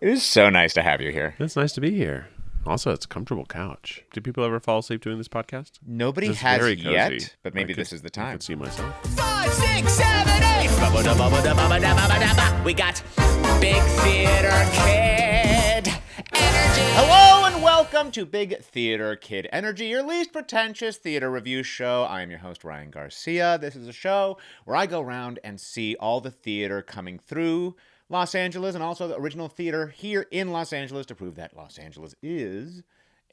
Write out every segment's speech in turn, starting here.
It is so nice to have you here. It's nice to be here. Also, it's a comfortable couch. Do people ever fall asleep doing this podcast? Nobody It's has very cozy. yet, but maybe this is the I time. could see myself. 5, 6, 7, 8. We got Big Theater Kid Energy. Hello and welcome to Big Theater Kid Energy, your least pretentious theater review show. I am your host, Ryan Garcia. This is a show where I go around and see all the theater coming through Los Angeles and also the original theater here in Los Angeles to prove that Los Angeles is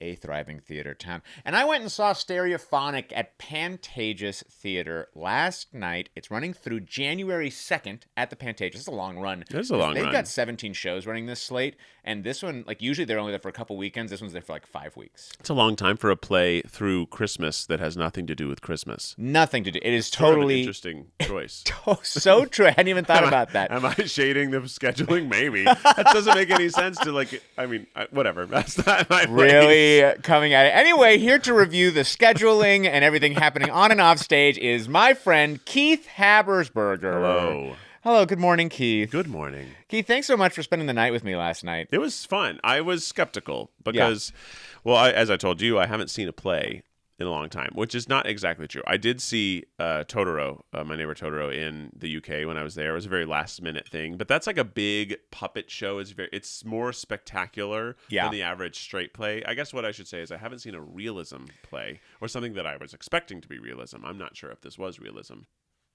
a thriving theater town. And I went and saw Stereophonic at Pantages Theatre last night. It's running through January 2nd at the Pantages. It's a long run. It is a long run. They've got 17 shows running this slate, and this one, like, usually they're only there for a couple weekends. This one's there for like 5 weeks. It's a long time for a play through Christmas that has nothing to do with Christmas. Nothing to do. It is Sort of an totally interesting choice. so true. I hadn't even thought about that. Am I shading the scheduling? Maybe. That doesn't make any sense to, like, I mean, whatever. That's not my place. Really coming at it. Anyway, here to review the scheduling and everything happening on and off stage is my friend Keith Habersberger. Hello. Hello, good morning, Keith. Good morning. Keith, thanks so much for spending the night with me last night. It was fun. I was skeptical because, as I told you, I haven't seen a play in a long time, which is not exactly true. I did see Totoro, My Neighbor Totoro, in the UK when I was there. It was a very last-minute thing, but that's like a big puppet show. It's more spectacular than the average straight play. I guess what I should say is I haven't seen a realism play or something that I was expecting to be realism. I'm not sure if this was realism.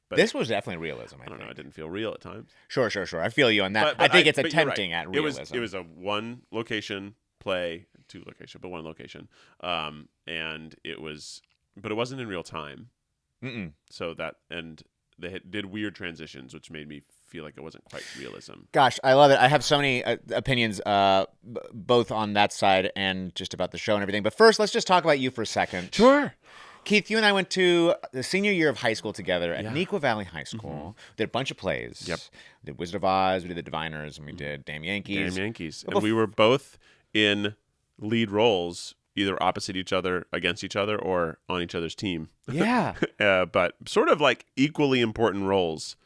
But this was definitely realism, I don't know. think. It didn't feel real at times. Sure. I feel you on that. I think it's attempting at realism. It was a one location play, two location, but one location. And it wasn't in real time. Mm-mm. So and they did weird transitions, which made me feel like it wasn't quite realism. Gosh, I love it. I have so many opinions, both on that side and just about the show and everything. But first, let's just talk about you for a second. Sure. Keith, you and I went to the senior year of high school together at Neuqua Valley High School. Did a bunch of plays. Yep. We did Wizard of Oz, we did The Diviners, and we did Damn Yankees. And we were both in lead roles, either opposite each other, against each other, or on each other's team. Yeah. But sort of like equally important roles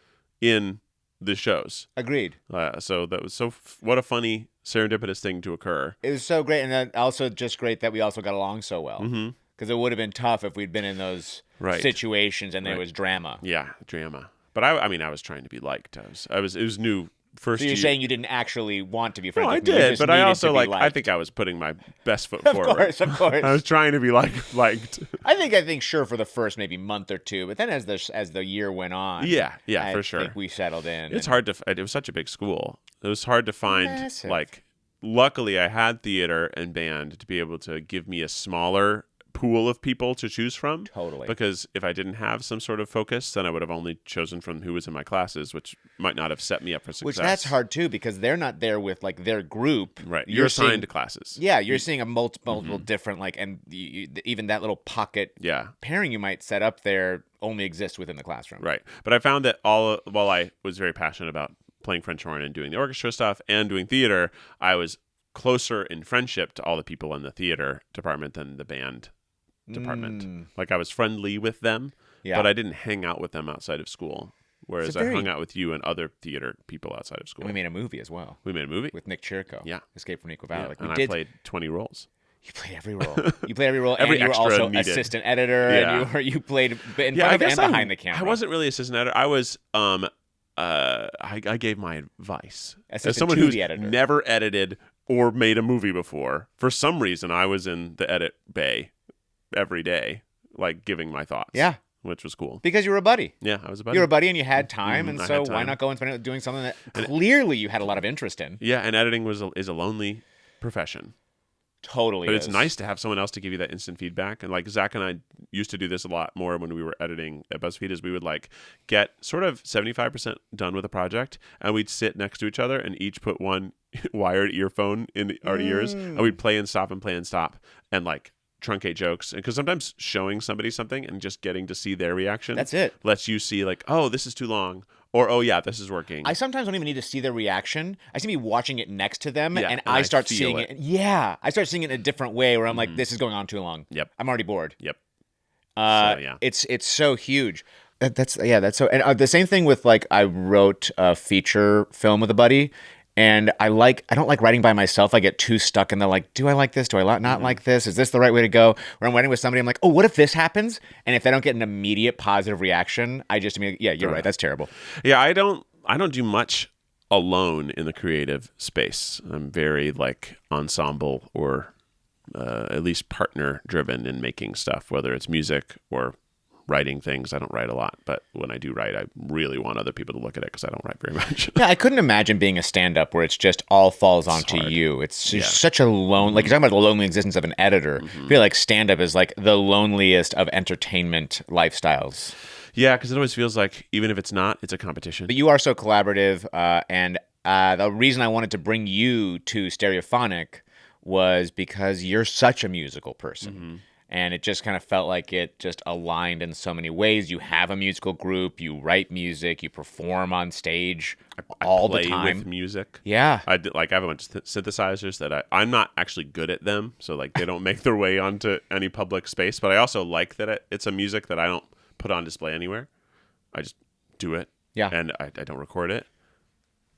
in the shows. Agreed. So that was what a funny serendipitous thing to occur. It was so great, and then also just great that we also got along so well. Mm-hmm. Because it would have been tough if we'd been in those situations and there was drama. Yeah, drama. But I mean, I was trying to be liked. It was new first. So you're year. saying you didn't actually want to be friends with me? I did, just but I needed also to be liked. I think I was putting my best foot forward. Of course. I was trying to be liked. I think sure for the first maybe month or two, but then as the year went on, for sure. I think we settled in. It's hard to. It was such a big school. It was hard to find Massive. Luckily, I had theater and band to be able to give me a smaller pool of people to choose from. Totally. Because if I didn't have some sort of focus, then I would have only chosen from who was in my classes, which might not have set me up for success. Which that's hard too, because they're not there with like their group. Right. You're assigned to classes. Yeah, you're seeing a multiple different and even that little pocket pairing you might set up there only exists within the classroom. Right. But I found that while I was very passionate about playing French horn and doing the orchestra stuff and doing theater, I was closer in friendship to all the people in the theater department than the band department. Like I was friendly with them, but I didn't hang out with them outside of school. Whereas I hung out with you and other theater people outside of school. And we made a movie as well. We made a movie with Nick Chirico. Yeah, Escape from Neuqua Valley. Yeah. I played 20 roles. You played every role. You played every role, Every and you were also needed. Assistant editor. Yeah. And you played in front of and behind the camera. I wasn't really assistant editor. I was I gave my advice Assistant as someone to who's the editor. never edited or made a movie before. For some reason, I was in the edit bay every day, like giving my thoughts. Yeah. Which was cool. Because you were a buddy. Yeah, I was a buddy. You were a buddy and you had time, and I so had time. why not go and spend it doing something that clearly you had a lot of interest in? Yeah, and editing is a lonely profession. Totally. But it's nice to have someone else to give you that instant feedback. And like Zach and I used to do this a lot more when we were editing at BuzzFeed, is we would like get sort of 75% done with a project, and we'd sit next to each other and each put one wired earphone in our ears, and we'd play and stop and like truncate jokes. Because sometimes showing somebody something and just getting to see their reaction, that's it, lets you see like, oh, this is too long, or oh yeah, this is working. I sometimes don't even need to see their reaction. I see me watching it next to them, Yeah, and I start seeing it. it. Yeah, I start seeing it in a different way where I'm like, this is going on too long. Yep. I'm already bored. Yep. It's so huge. That's so. And the same thing with like I wrote a feature film with a buddy, And I don't like writing by myself. I get too stuck in the like, do I like this? Do I not like this? Is this the right way to go? When I'm writing with somebody, I'm like, oh, what if this happens? And if I don't get an immediate positive reaction, I just immediately, yeah, you're right. That's terrible. Yeah, I don't do much alone in the creative space. I'm very like ensemble or at least partner driven in making stuff, whether it's music or writing things. I don't write a lot, but when I do write, I really want other people to look at it because I don't write very much. Yeah, I couldn't imagine being a stand-up where it's just all falls onto you. It's just such a like you're talking about the lonely existence of an editor. I feel like stand-up is like the loneliest of entertainment lifestyles. Yeah, because it always feels like even if it's not, it's a competition. But you are so collaborative, and the reason I wanted to bring you to Stereophonic was because you're such a musical person. And it just kind of felt like it just aligned in so many ways. You have a musical group, you write music, you perform on stage all the time. I play with music. Yeah. I have a bunch of synthesizers that I'm not actually good at them, so like they don't make their way onto any public space. But I also like that it's a music that I don't put on display anywhere. I just do it. Yeah. And I don't record it.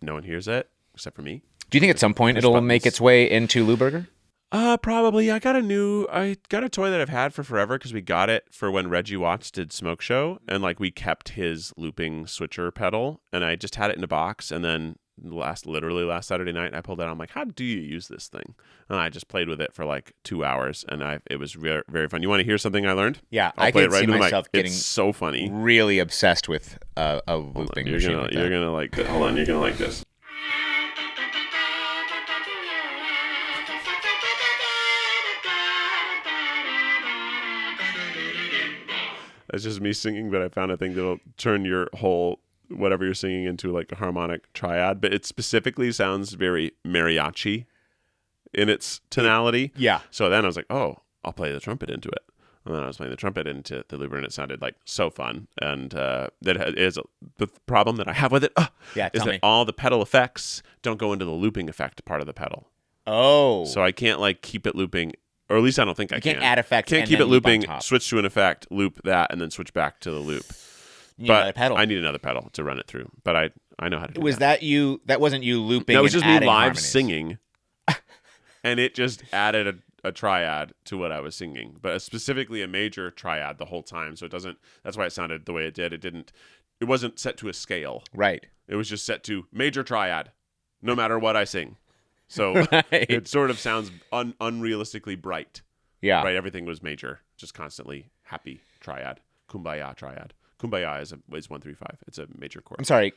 No one hears it except for me. Do you think at some point it'll make its way into Louberger? Probably. I got a toy that I've had for forever because we got it for when Reggie Watts did Smoke Show, and like we kept his looping switcher pedal, and I just had it in a box, and then literally last Saturday night I pulled it out. I'm like, how do you use this thing? And I just played with it for like 2 hours, and it was very, very fun. You want to hear something I learned? Yeah, I'll I play can it right see into the mic. myself getting it's so funny. Really obsessed with a looping machine. You're gonna like it. Hold on, you're gonna like this. It's just me singing, but I found a thing that'll turn your whole whatever you're singing into like a harmonic triad. But it specifically sounds very mariachi in its tonality. Yeah. So then I was like, oh, I'll play the trumpet into it. And then I was playing the trumpet into the looper, and it sounded like so fun. And that is the problem that I have with it. Is that all the pedal effects don't go into the looping effect part of the pedal. Oh. So I can't like keep it looping. Or at least I don't think I can. You can't add effects. Can't keep it looping, switch to an effect, loop that, and then switch back to the loop. You need another pedal. I need another pedal to run it through. But I know how to do that. Was that you? That wasn't you looping. That was just me live harmonies. singing. And it just added a triad to what I was singing. But specifically a major triad the whole time. So it doesn't, that's why it sounded the way it did. It wasn't set to a scale. Right. It was just set to major triad, no matter what I sing. So it sort of sounds unrealistically bright. Yeah. Right. Everything was major, just constantly happy triad, kumbaya triad. Kumbaya is 1-3-5. It's a major chord. I'm sorry.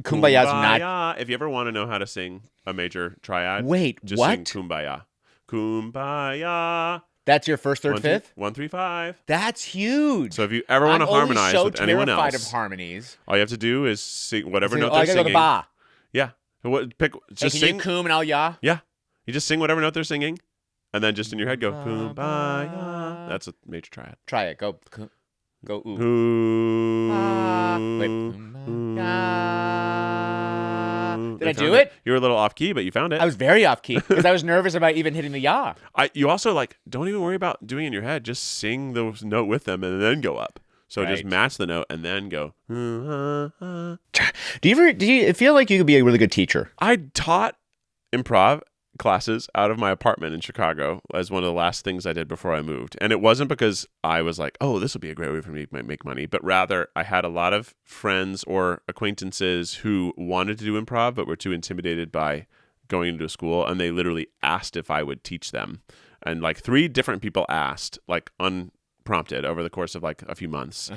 Kumbaya's not. If you ever want to know how to sing a major triad, just what? sing kumbaya. Kumbaya. That's your first, third, fifth? 1-3-5. That's huge. So if you ever want to harmonize with anyone else, I'm terrified of harmonies. all you have to do is sing whatever note I they're gotta singing. go to ba. Yeah. Just can sing. you kum and I'll ya? Yeah. You just sing whatever note they're singing, and then just in your head go kumbaya. That's a major triad. Try it. Go ooh. Did I do it? You were a little off key, but you found it. I was very off key because I was nervous about even hitting the ya. You also don't even worry about doing it in your head. Just sing the note with them and then go up. So just match the note and then go. Do you feel like you could be a really good teacher? I taught improv classes out of my apartment in Chicago as one of the last things I did before I moved. And it wasn't because I was like, oh, this will be a great way for me to make money. But rather, I had a lot of friends or acquaintances who wanted to do improv but were too intimidated by going into a school. And they literally asked if I would teach them. And 3 different people asked, unprompted over the course of a few months.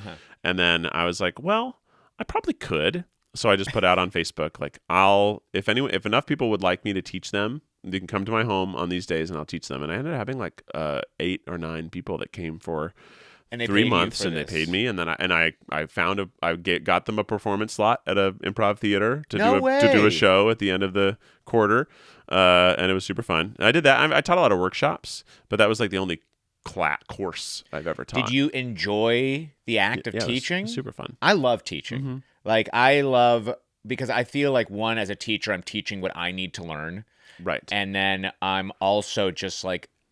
And then I was like, well, I probably could. So I just put out on Facebook, if enough people would like me to teach them, they can come to my home on these days and I'll teach them. And I ended up having 8 or 9 people that came for 3 months and they paid me. And then I got them a performance slot at an improv theater to do a show at the end of the quarter. And it was super fun. And I did that. I taught a lot of workshops, but that was the only course I've ever taught. Did you enjoy the act of teaching? It was super fun. I love teaching. Because I feel like as a teacher, I'm teaching what I need to learn. Right. And then I'm also just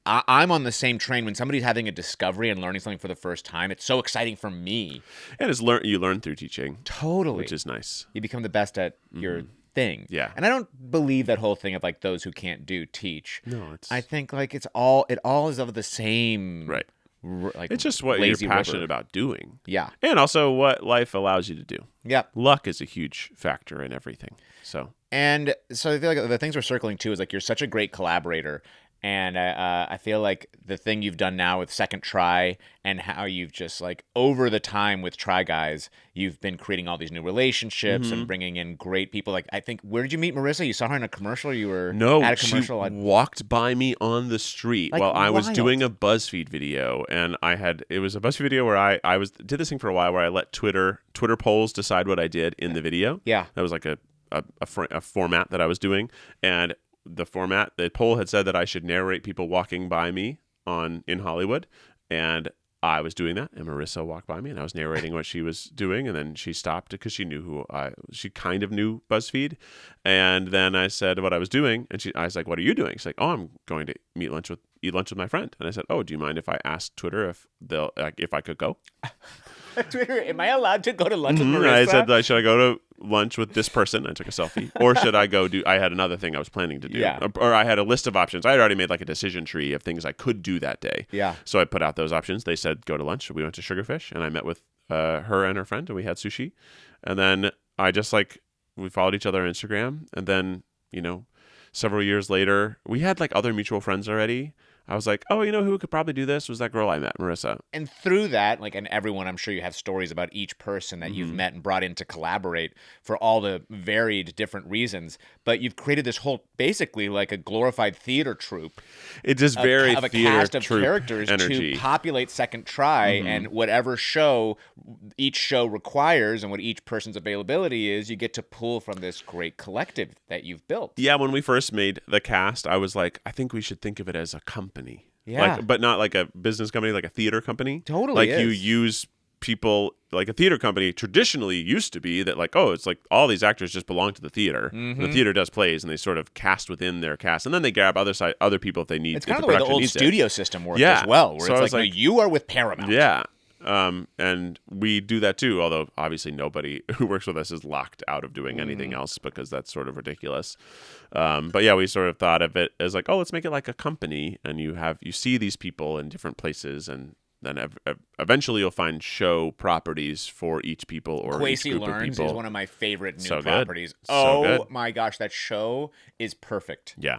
I'm on the same train when somebody's having a discovery and learning something for the first time. It's so exciting for me. And you learn through teaching. Totally. Which is nice. You become the best at your thing. Yeah. And I don't believe that whole thing of like those who can't do teach. No, it's I think like it all is of the same. right. Like It's just what you're lazy passionate river. about doing. Yeah. And also what life allows you to do. Yep. Luck is a huge factor in everything. So And so I feel like the things we're circling to is like you're such a great collaborator. And I feel like the thing you've done now with Second Try and how you've just like over the time with Try Guys, you've been creating all these new relationships and bringing in great people. Like I think, where did you meet Marissa? You saw her in a commercial? You were at a commercial? She walked by me on the street Like, while I was wild. doing a BuzzFeed video, and it was a BuzzFeed video where I did this thing for a while where I let Twitter polls decide what I did in the video. Yeah. That was like a format that I was doing, and the poll had said that I should narrate people walking by me in Hollywood, and I was doing that, and Marissa walked by me, and I was narrating what she was doing, and then she stopped because she knew she kind of knew BuzzFeed, and then I said what I was doing, and I was like, "What are you doing?" She's like, "Oh, I'm going to eat lunch with my friend," and I said, "Oh, do you mind if I ask Twitter if I could go?" Twitter, am I allowed to go to lunch with Marissa? I said, should I go to lunch with this person? I took a selfie. Or should I go I had another thing I was planning to do. Yeah. Or I had a list of options. I had already made like a decision tree of things I could do that day. Yeah. So I put out those options. They said, go to lunch. We went to Sugarfish, and I met with her and her friend, and we had sushi. And then I just we followed each other on Instagram. And then, several years later, we had like other mutual friends already. I was like, oh, who could probably do this? Was that girl I met, Marissa. And through that, and everyone, I'm sure you have stories about each person that you've met and brought in to collaborate for all the varied different reasons. But you've created this whole, basically like a glorified theater troupe. It is very of a theater cast of troupe characters energy. to populate Second Try, and whatever show each show requires and what each person's availability is, you get to pull from this great collective that you've built. Yeah, when we first made the cast, I was like, I think we should think of it as a company. Yeah. But not like a business company, like a theater company. Totally Like you is. use people, like a theater company traditionally used to be that it's like all these actors just belong to the theater. The theater does plays, and they sort of cast within their cast, and then they grab other people if they need. It's if kind of the way the production old needs it. studio system worked Yeah. as well, where So I it's was like, no, you are with Paramount. Yeah. And we do that too, although obviously nobody who works with us is locked out of doing anything else because that's sort of ridiculous. But yeah, we sort of thought of it as like, oh, let's make it like a company, and you see these people in different places, and then eventually you'll find show properties for each people or each Quasi group of Learns people. is one of my favorite new So good. properties. So Oh good. my gosh, that show is perfect. Yeah.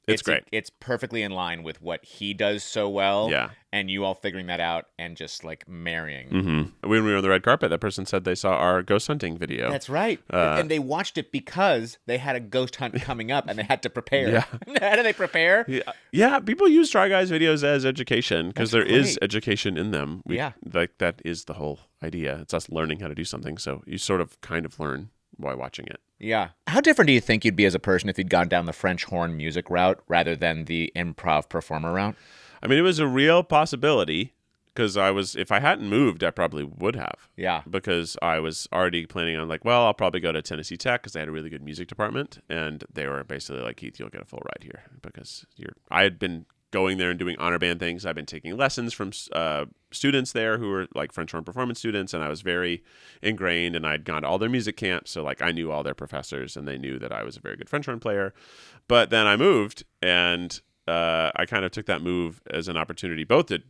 It's great. It's perfectly in line with what he does so well. Yeah. And you all figuring that out and just like marrying. When we were on the red carpet, that person said they saw our ghost hunting video. That's right. And they watched it because they had a ghost hunt coming up and they had to prepare. Yeah. How do they prepare? Yeah, people use Try Guys videos as education because there That's is great. education in them. Yeah. Like that is the whole idea. It's us learning how to do something. So you sort of kind of learn by watching it. Yeah. How different do you think you'd be as a person if you'd gone down the French horn music route rather than the improv performer route? I mean, it was a real possibility because if I hadn't moved, I probably would have. Yeah. Because I was already planning on I'll probably go to Tennessee Tech because they had a really good music department. And they were basically like, Keith, you'll get a full ride here because I had been going there and doing honor band things. I've been taking lessons from students there who were like French horn performance students, and I was very ingrained, and I'd gone to all their music camps, so I knew all their professors, and they knew that I was a very good French horn player. But then I moved, and I kind of took that move as an opportunity both to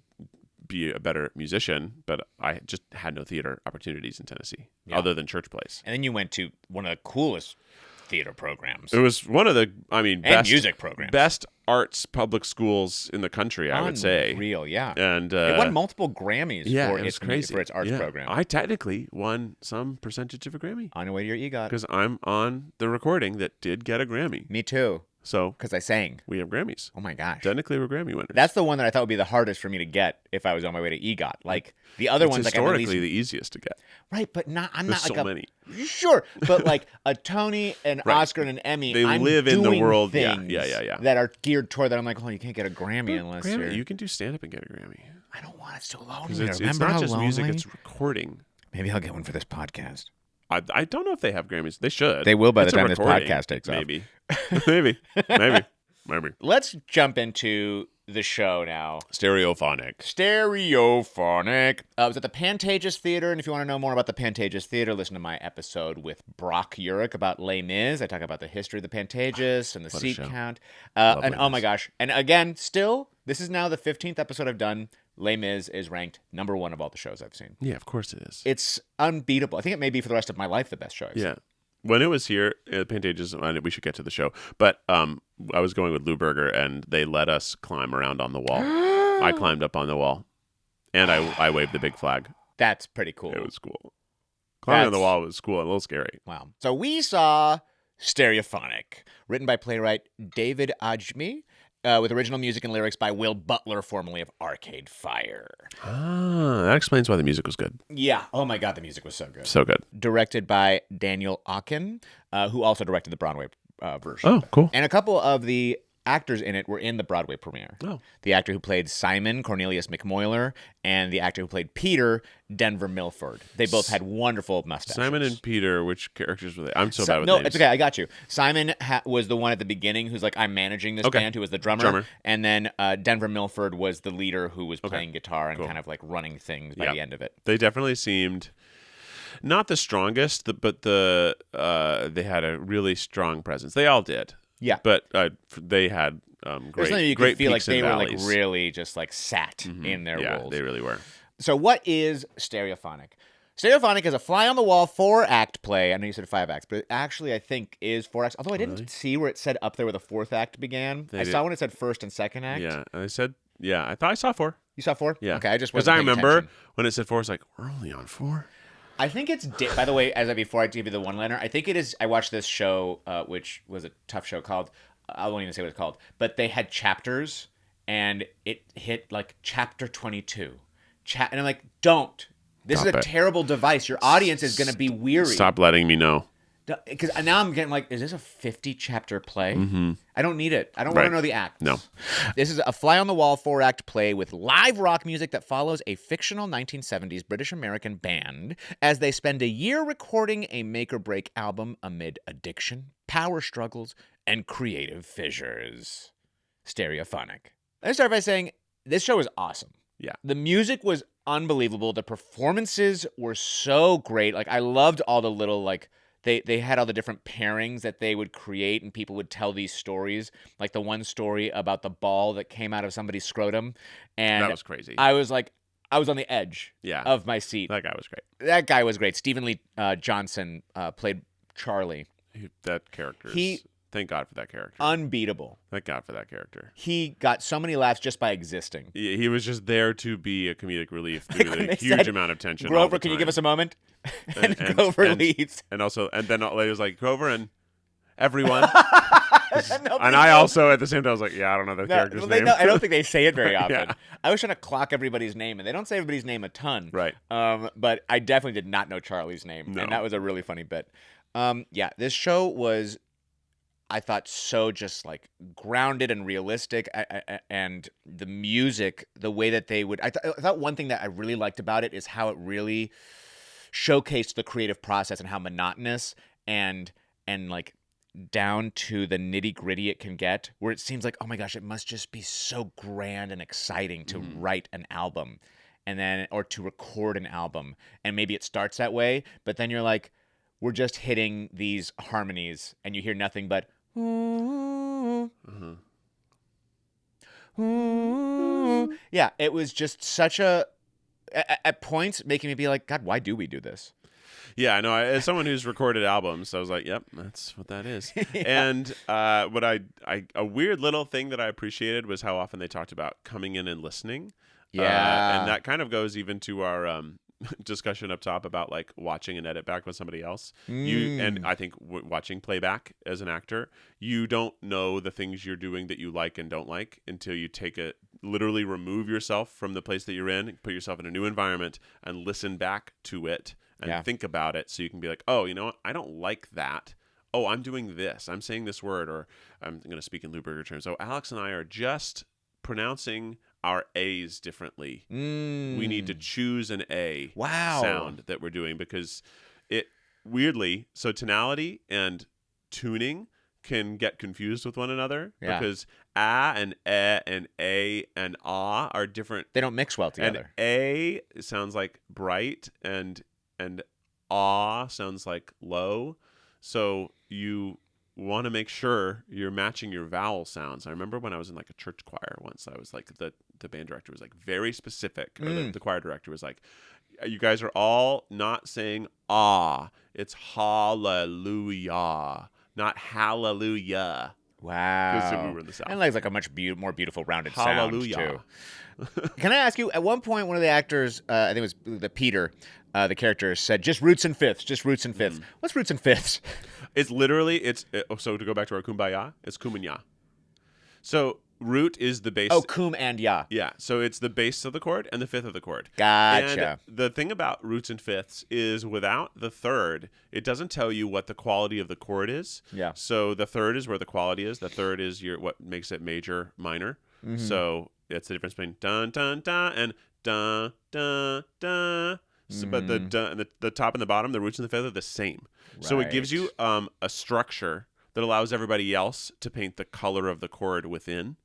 be a better musician, but I just had no theater opportunities in Tennessee other than church plays. And then you went to one of the coolest theater programs. It was one of the, best music programs. best arts public schools in the country, I would say. Real, yeah. And it won multiple Grammys for it was its crazy. for its arts Yeah. program. I technically won some percentage of a Grammy On your way to your EGOT. because I'm on the recording that did get a Grammy. Me too, So because I sang. we have Grammys. Oh my gosh. Technically, we're Grammy winners. That's the one that I thought would be the hardest for me to get if I was on my way to EGOT. Like the other it's ones, like I'm historically releasing, the easiest to get. right? But I'm There's not like so a many. Sure, but like a Tony, an Right. Oscar, and an Emmy. They I'm live in the doing world. Yeah, things yeah. That are geared toward that. I'm like, oh, you can't get a Grammy unless Grammy, you're. you can do stand up and get a Grammy. I don't want it. It's too lonely. Because it's Remember not how just music; lonely? it's recording. Maybe I'll get one for this podcast. I don't know if they have Grammys. They should. They will by It's the a time this recording. podcast takes off. Maybe. Maybe. Maybe. Let's jump into the show now. Stereophonic. Stereophonic. I was at the Pantages Theatre, and if you want to know more about the Pantages Theatre, listen to my episode with Brock Urich about Les Mis. I talk about the history of the Pantages and the What a seat show. count. Love And Les oh my Mis. gosh. And again, still, this is now the 15th episode I've done. Les Mis is ranked number 1 of all the shows I've seen. Yeah, of course it is. It's unbeatable. I think it may be for the rest of my life the best show I've seen. Yeah. When it was here at Pantages, we should get to the show, but I was going with Lou Berger, and they let us climb around on the wall. I climbed up on the wall, and I waved the big flag. That's pretty cool. It was cool. Climbing on the That's- wall was cool and a little scary. Wow. So we saw Stereophonic, written by playwright David Ajmi, with original music and lyrics by Will Butler, formerly of Arcade Fire. Ah, that explains why the music was good. Yeah. Oh my God, the music was so good. So good. Directed by Daniel Akin, who also directed the Broadway version. Oh, cool. And a couple of the actors in it were in the Broadway premiere. Oh. The actor who played Simon, Cornelius McMoyler, and the actor who played Peter, Denver Milford. They both had wonderful mustaches. Simon and Peter, which characters were they? I'm so bad with No, names. it's okay. I got you. Simon was the one at the beginning who's like, I'm managing this Okay. band, who was the drummer. And then Denver Milford was the leader who was playing guitar and Cool. kind of like running things by Yeah. the end of it. They definitely seemed not the strongest, but they had a really strong presence. They all did. Yeah. But they had There's great, something you great could feel like peaks and they were like valleys. really just like sat in their Yeah, roles. they really were. So what is Stereophonic? Stereophonic is a fly-on-the-wall 4-act play. I know you said 5 acts, but it actually, I think, is 4 acts. Although I didn't see where it said up there where the 4th act began. I saw when it said 1st and 2nd act. Yeah, and I said, yeah, I thought I saw 4. You saw 4? Yeah. Okay, I just Because wasn't I paying remember attention. when it said 4, I was like, we're only on 4? I think it's by the way, before I give you the one-liner, I think it is. I watched this show, which was a tough show called. I won't even say what it's called, but they had chapters, and it hit like chapter 22. And I'm like, don't. This Stop is a it. terrible device. Your audience is going to be weary. Stop letting me know. Because now I'm getting like, is this a 50-chapter play? I don't need it. I don't want to Right. know the acts. No. This is a fly-on-the-wall 4-act play with live rock music that follows a fictional 1970s British-American band as they spend a year recording a make-or-break album amid addiction, power struggles, and creative fissures. Stereophonic. Let me start by saying this show is awesome. Yeah. The music was unbelievable. The performances were so great. Like, I loved all the little, like, they had all the different pairings that they would create, and people would tell these stories. Like the one story about the ball that came out of somebody's scrotum. And That was crazy. I was like, I was on the edge Yeah. of my seat. That guy was great. That guy was great. Stephen Lee Johnson played Charlie. That character. Thank God for that character. Unbeatable. Thank God for that character. He got so many laughs just by existing. He was just there to be a comedic relief due to When the they huge said, amount of tension. all Grover, the can you give time. us a moment? And Grover leaves. And then it was like Grover and everyone. And And I also, at the same time, was like, yeah, I don't know the character's name. I don't think they say it very often. Yeah. I was trying to clock everybody's name, and they don't say everybody's name a ton. Right. But I definitely did not know Charlie's name, No. and that was a really funny bit. Yeah, this show was, I thought, so just like grounded and realistic, and the music, the way that they would. I thought one thing that I really liked about it is how it really showcased the creative process and how monotonous and like down to the nitty gritty it can get, where it seems like, oh my gosh, it must just be so grand and exciting to write an album or to record an album. And maybe it starts that way, but then you're like, we're just hitting these harmonies and you hear nothing but, yeah, it was just such at points making me be like, God, why do we do this? Yeah, I know. As someone who's recorded albums, I was like, "Yep, that's what that is." And what a weird little thing that I appreciated was how often they talked about coming in and listening. Yeah, and that kind of goes even to our discussion up top about like watching an edit back with somebody else. And I think watching playback as an actor, you don't know the things you're doing that you like and don't like until you literally remove yourself from the place that you're in, put yourself in a new environment, and listen back to it. And think about it, so you can be like, oh, you know what? I don't like that. Oh, I'm doing this. I'm saying this word, or I'm going to speak in Lou Berger terms. So Alex and I are just pronouncing our A's differently. We need to choose an A sound that we're doing, because it weirdly, so tonality and tuning can get confused with one another, because and and a and ah are different. They don't mix well together. And a sounds like bright, and ah sounds like low. So you want to make sure you're matching your vowel sounds. I remember when I was in like a church choir once, I was like, the band director was like very specific, or the choir director was like, you guys are all not saying ah, it's hallelujah, not hallelujah. Wow. Because we were in the South. And like a much more beautiful rounded Hallelujah. sound too. Can I ask you, at one point one of the actors, I think it was the Peter, the character, said just roots and fifths, just roots and fifths. What's roots and fifths? It's literally, so to go back to our kumbaya, it's kum and ya. So root is the bass. Oh, kum and ya. Yeah, so it's the bass of the chord and the fifth of the chord. Gotcha. And the thing about roots and fifths is without the third, it doesn't tell you what the quality of the chord is. Yeah. So the third is where the quality is. The third is what makes it major, minor. So it's the difference between dun dun dun and dun dun dun. So, but the top and the bottom, the roots and the fifth are the same. Right. So it gives you a structure that allows everybody else to paint the color of the chord within.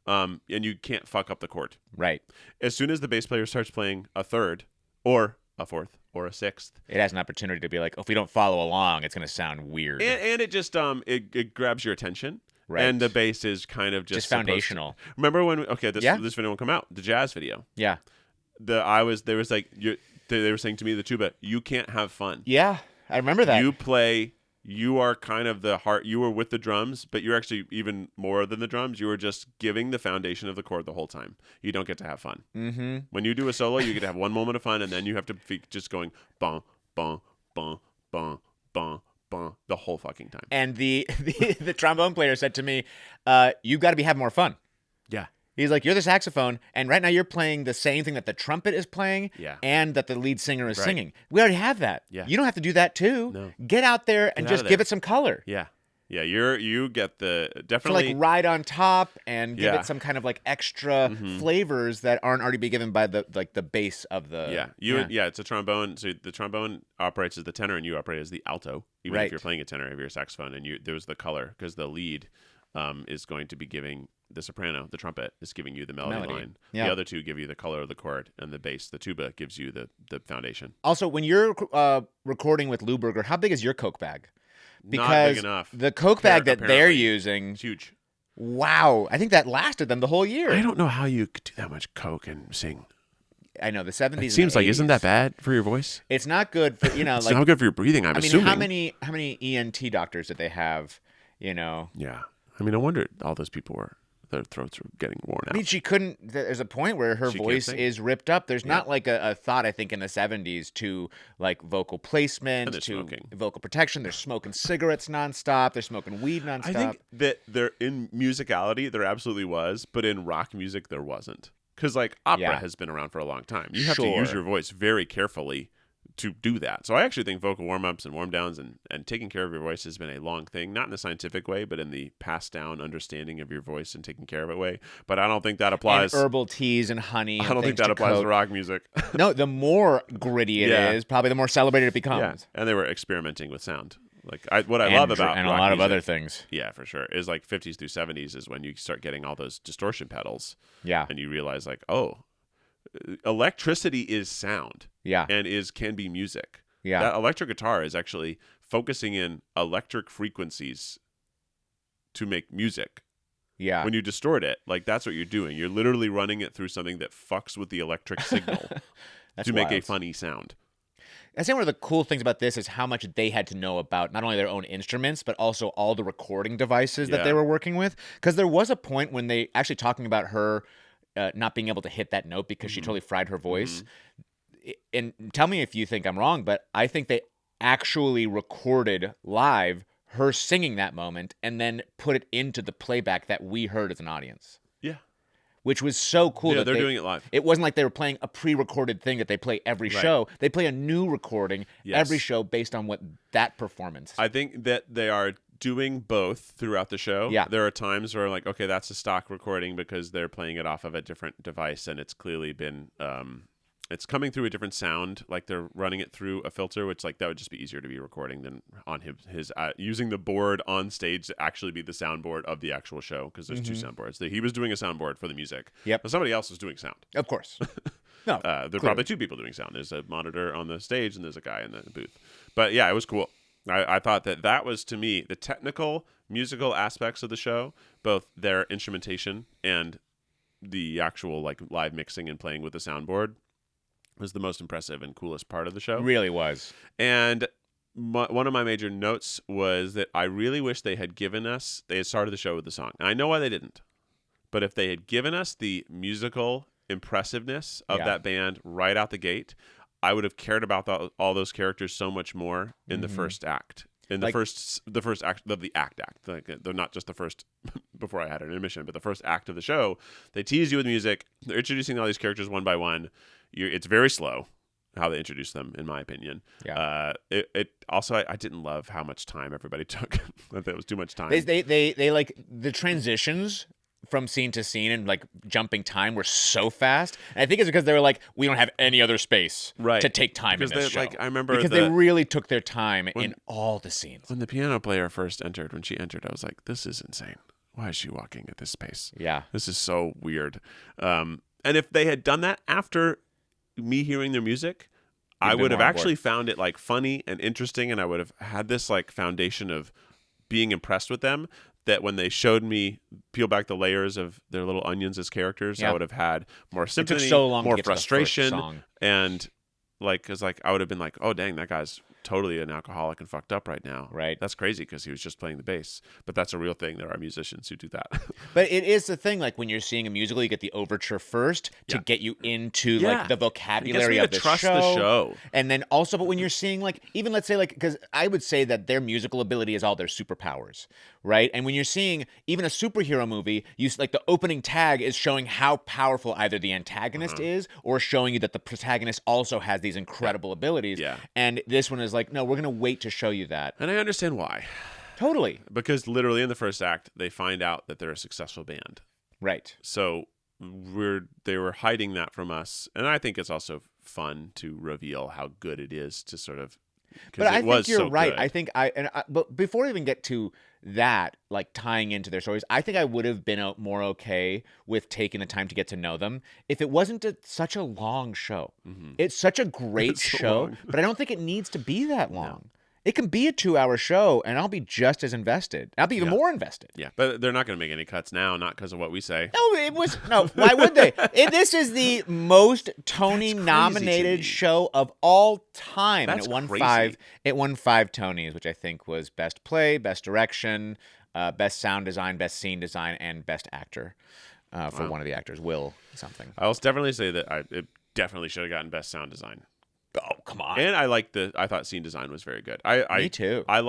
And you can't fuck up the chord. Right. As soon as the bass player starts playing a third or a fourth or a sixth, it has an opportunity to be like, if we don't follow along, it's going to sound weird. And it just it grabs your attention. Right. And the bass is kind of just foundational. Remember when this video will come out, the jazz video. Yeah. They were saying to me, the tuba, you can't have fun. Yeah, I remember that. You are kind of the heart. You were with the drums, but you're actually even more than the drums. You were just giving the foundation of the chord the whole time. You don't get to have fun. Mm-hmm. When you do a solo, you get to have one moment of fun, and then you have to be just going bum, bum, bum, bum, bum, bum, the whole fucking time. And the trombone player said to me, you got to be having more fun. Yeah. He's like, you're the saxophone, and right now you're playing the same thing that the trumpet is playing and that the lead singer is singing. We already have that. Yeah. You don't have to do that too. No. Get out there and just give it some color. Yeah. Yeah, you get the To definitely like ride on top and give it some kind of like extra flavors that aren't already be given by the bass of the it's a trombone. So the trombone operates as the tenor and you operate as the alto. Even if you're playing a tenor of your saxophone, and there's the color because the lead is going to be giving the soprano, the trumpet is giving you the melody line. Yeah. The other two give you the color of the chord, and the bass, the tuba, gives you the foundation. Also, when you're recording with Luberger, how big is your Coke bag? Because not big enough. The Coke bag that they're using, it's huge. Wow, I think that lasted them the whole year. I don't know how you could do that much Coke and sing. I know, the 70s. It seems like, isn't that bad for your voice? It's not good for, it's not good for your breathing, I'm assuming. How many ENT doctors did they have, Yeah. I mean, no wonder all those people their throats were getting worn out. I mean, she couldn't, there's a point where her voice is ripped up. There's not like a thought, I think, in the 70s to like vocal placement, to smoking. Vocal protection. They're smoking cigarettes nonstop. They're smoking weed nonstop. I think that in musicality, there absolutely was, but in rock music, there wasn't. Because like opera has been around for a long time. You have to use your voice very carefully to do that. So I actually think vocal warm-ups and warm-downs and taking care of your voice has been a long thing, not in a scientific way, but in the passed down understanding of your voice and taking care of it way. But I don't think that applies. And herbal teas and honey. I don't think that applies to rock music. No, the more gritty it is, probably the more celebrated it becomes. Yeah. And they were experimenting with sound. What I love about and rock a lot music, of other things. Yeah, for sure, is like 50s through 70s is when you start getting all those distortion pedals. Yeah. And you realize like, oh, electricity is sound. Yeah. And can be music. Yeah. That electric guitar is actually focusing in electric frequencies to make music. Yeah. When you distort it, like that's what you're doing. You're literally running it through something that fucks with the electric signal to make a funny sound. I think one of the cool things about this is how much they had to know about not only their own instruments, but also all the recording devices that they were working with. Because there was a point when they actually talking about her not being able to hit that note because she totally fried her voice. And tell me if you think I'm wrong, but I think they actually recorded live her singing that moment and then put it into the playback that we heard as an audience. Yeah. Which was so cool. Yeah, they're doing it live. It wasn't like they were playing a pre-recorded thing that they play every show. They play a new recording every show based on what that performance. I think that they are doing both throughout the show. Yeah. There are times where like, okay, that's a stock recording because they're playing it off of a different device and it's clearly been it's coming through a different sound, like they're running it through a filter, which like that would just be easier to be recording than on his using the board on stage to actually be the soundboard of the actual show, because there's two soundboards. He was doing a soundboard for the music. Yep. But somebody else was doing sound. Of course. No. There are probably two people doing sound. There's a monitor on the stage and there's a guy in the booth. But yeah, it was cool. I thought that was, to me, the technical musical aspects of the show, both their instrumentation and the actual like live mixing and playing with the soundboard, was the most impressive and coolest part of the show. Really was. And one of my major notes was that I really wish they had started the show with the song. And I know why they didn't. But if they had given us the musical impressiveness of that band right out the gate, I would have cared about all those characters so much more in the first act. In the first act of the act. Like, they're not just the first before I had an intermission, but the first act of the show. They tease you with music. They're introducing all these characters one by one. It's very slow how they introduce them, in my opinion. Yeah. It also, I didn't love how much time everybody took. I think it was too much time. They like the transitions from scene to scene and like jumping time were so fast. And I think it's because they were like, we don't have any other space to take time in this show. Like, I remember because they really took their time in all the scenes. When the piano player first entered, when she entered, I was like, this is insane. Why is she walking at this pace? Yeah. This is so weird. And if they had done that after me hearing their music, I would have actually found it like funny and interesting, and I would have had this like foundation of being impressed with them, that when they showed me peel back the layers of their little onions as characters, I would have had more sympathy, it took so long more to get frustration, to the first song. And like, because like I would have been like, oh dang, that guy's totally an alcoholic and fucked up right now. Right. That's crazy because he was just playing the bass. But that's a real thing. There are musicians who do that. But it is the thing, like when you're seeing a musical, you get the overture first to get you into like the vocabulary of the trust the show. And then also, but when you're seeing like, even let's say like, because I would say that their musical ability is all their superpowers, right? And when you're seeing even a superhero movie, like the opening tag is showing how powerful either the antagonist is or showing you that the protagonist also has these incredible abilities. Yeah. And this one is like, no, we're going to wait to show you that. And I understand why. Totally. Because literally in the first act, they find out that they're a successful band. Right. So they were hiding that from us. And I think it's also fun to reveal how good it is to sort of... But I think you're right. Good. I think but before we even get to that, like tying into their stories, I think I would have been more okay with taking the time to get to know them if it wasn't such a long show. Mm-hmm. It's such a great show, but I don't think it needs to be that long. No. It can be a 2-hour show, and I'll be just as invested. I'll be even more invested. Yeah, but they're not going to make any cuts now, not because of what we say. No, why would they? This is the most Tony-nominated show of all time. That's and crazy. It won 5 Tonys, which I think was Best Play, Best Direction, Best Sound Design, Best Scene Design, and Best Actor for one of the actors, Will something. I'll definitely say that it definitely should have gotten Best Sound Design. Oh, come on. And I thought scene design was very good. Me too. I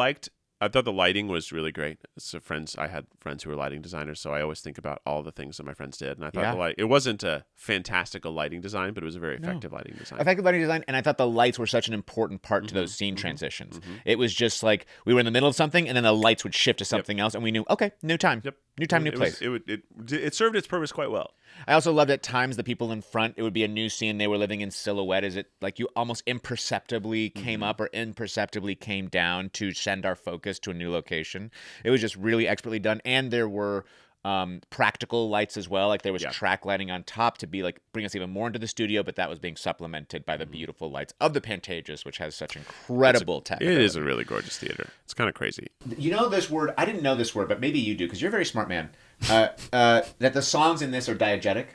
thought the lighting was really great. So I had friends who were lighting designers, so I always think about all the things that my friends did. And I thought it wasn't a fantastical lighting design, but it was a very effective lighting design. Effective lighting design, and I thought the lights were such an important part to those scene transitions. Mm-hmm. It was just like we were in the middle of something, and then the lights would shift to something else, and we knew, okay, new time. Yep. New time, new place. It served its purpose quite well. I also loved at times the people in front, it would be a new scene, they were living in silhouette. Is it like you almost imperceptibly came up or imperceptibly came down to send our focus to a new location? It was just really expertly done. And there were practical lights as well. Like there was track lighting on top to be like bring us even more into the studio, but that was being supplemented by the beautiful lights of the Pantages, which has such incredible tech. It is a really gorgeous theater. It's kind of crazy. You know this word? I didn't know this word, but maybe you do because you're a very smart man. That the songs in this are diegetic.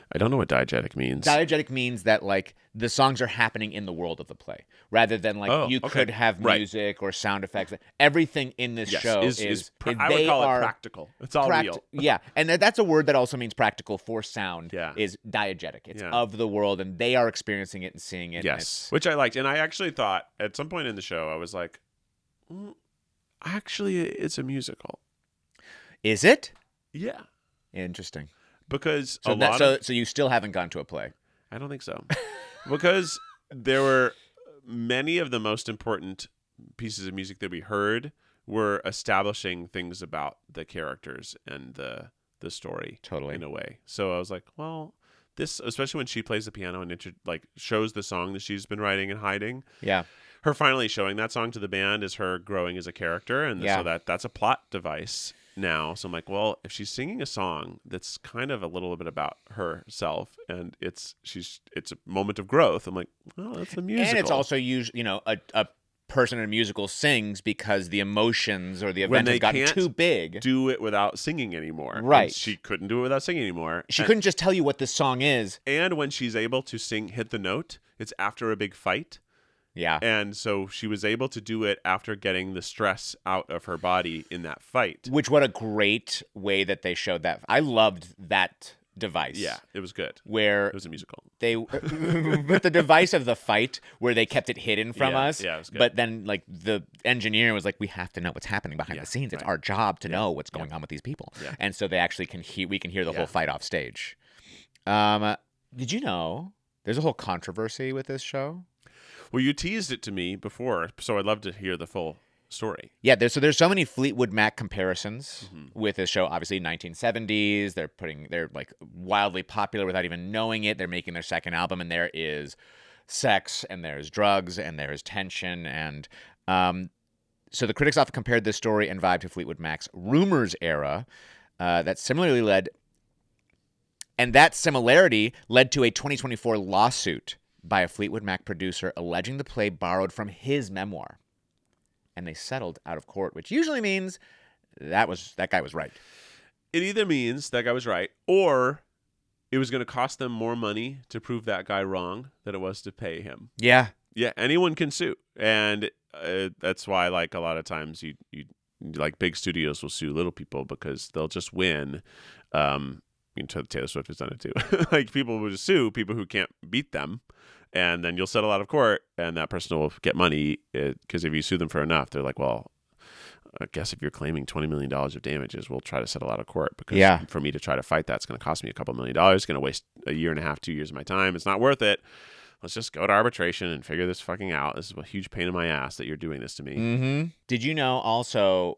I don't know what diegetic means. Diegetic means that like the songs are happening in the world of the play, rather than like you could have music or sound effects. Everything in this show is I would call it practical. It's all real. Yeah, and that's a word that also means practical for sound. Yeah. Is diegetic. It's of the world, and they are experiencing it and seeing it. Yes, which I liked, and I actually thought at some point in the show I was like, actually, it's a musical. Is it? Yeah. Interesting. Because so you still haven't gone to a play? I don't think so. Because there were many of the most important pieces of music that we heard were establishing things about the characters and the story. Totally. In a way. So I was like, well, this, especially when she plays the piano and shows the song that she's been writing and hiding. Yeah. Her finally showing that song to the band is her growing as a character, and so that's a plot device now. So I'm like, well, if she's singing a song that's kind of a little bit about herself, and it's a moment of growth, I'm like, well, that's a musical, and it's also usually a person in a musical sings because the emotions or the event has gotten too big. Do it without singing anymore, right? And she couldn't do it without singing anymore. She couldn't just tell you what this song is. And when she's able to hit the note, it's after a big fight. Yeah. And so she was able to do it after getting the stress out of her body in that fight. Which, what a great way that they showed that. I loved that device. Yeah, it was good. Where it was a musical. But the device of the fight where they kept it hidden from us. Yeah, it was good. But then like the engineer was like, we have to know what's happening behind the scenes. It's our job to know what's going on with these people. Yeah. And so they actually we can hear the whole fight off stage. Did you know there's a whole controversy with this show? Well, you teased it to me before, so I'd love to hear the full story. Yeah, there's so many Fleetwood Mac comparisons with this show. Obviously, 1970s. They're like wildly popular without even knowing it. They're making their second album, and there is sex, and there's drugs, and there's tension, and so the critics often compared this story and vibe to Fleetwood Mac's Rumors era. That similarity led to a 2024 lawsuit by a Fleetwood Mac producer alleging the play borrowed from his memoir. And they settled out of court, which usually means that guy was right. It either means that guy was right, or it was going to cost them more money to prove that guy wrong than it was to pay him. Yeah. Yeah, anyone can sue. And that's why, like, a lot of times you like big studios will sue little people because they'll just win. Taylor Swift has done it too. Like, people will just sue people who can't beat them. And then you'll settle out of court, and that person will get money because if you sue them for enough, they're like, well, I guess if you're claiming $20 million of damages, we'll try to settle out of court because for me to try to fight that's going to cost me a couple $1 million. It's going to waste a year and a half, 2 years of my time. It's not worth it. Let's just go to arbitration and figure this fucking out. This is a huge pain in my ass that you're doing this to me. Mm-hmm. Did you know also,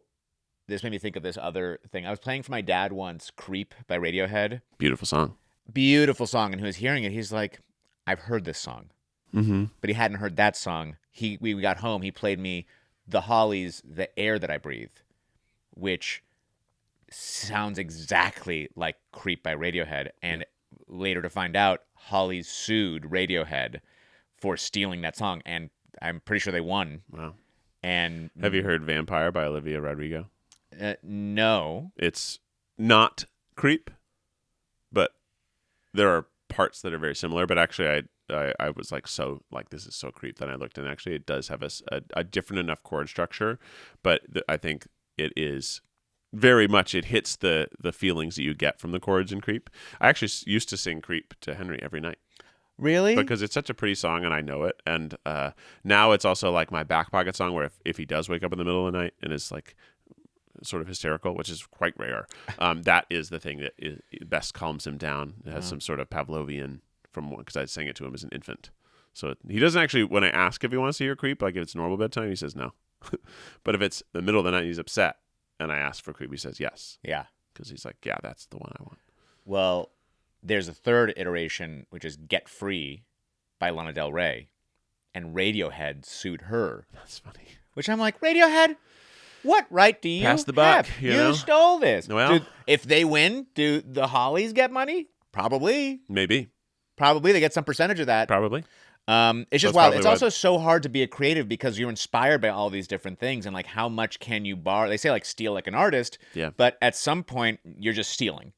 this made me think of this other thing. I was playing for my dad once, Creep by Radiohead. Beautiful song. Beautiful song. And he was hearing it. He's like, I've heard this song. Mm-hmm. But he hadn't heard that song. We got home. He played me the Hollies, The Air That I Breathe, which sounds exactly like Creep by Radiohead. And later to find out, Hollies sued Radiohead for stealing that song. And I'm pretty sure they won. Wow. And have you heard Vampire by Olivia Rodrigo? No. It's not Creep, but there are parts that are very similar. But actually, I was like, this is so Creep. Then I looked, and actually it does have a different enough chord structure. But I think it is very much, it hits the feelings that you get from the chords in Creep. I actually used to sing Creep to Henry every night. Really? Because it's such a pretty song, and I know it. And now it's also like my back pocket song, where if he does wake up in the middle of the night and is like sort of hysterical, which is quite rare, that is the thing that best calms him down. It has some sort of Pavlovian because I sang it to him as an infant. So he doesn't actually, when I ask if he wants to hear Creep, like if it's normal bedtime, he says no. But if it's the middle of the night and he's upset and I ask for Creep, he says yes. Yeah. Because he's like, yeah, that's the one I want. Well, there's a third iteration, which is Get Free by Lana Del Rey. And Radiohead sued her. That's funny. Which I'm like, Radiohead, what right do you pass the buck? Have? You stole this. Well, if they win, do the Hollies get money? Probably. Maybe. Probably they get some percentage of that. Probably. It's just wild. It's also so hard to be a creative because you're inspired by all these different things, and like how much can you borrow? They say like steal like an artist, but at some point you're just stealing.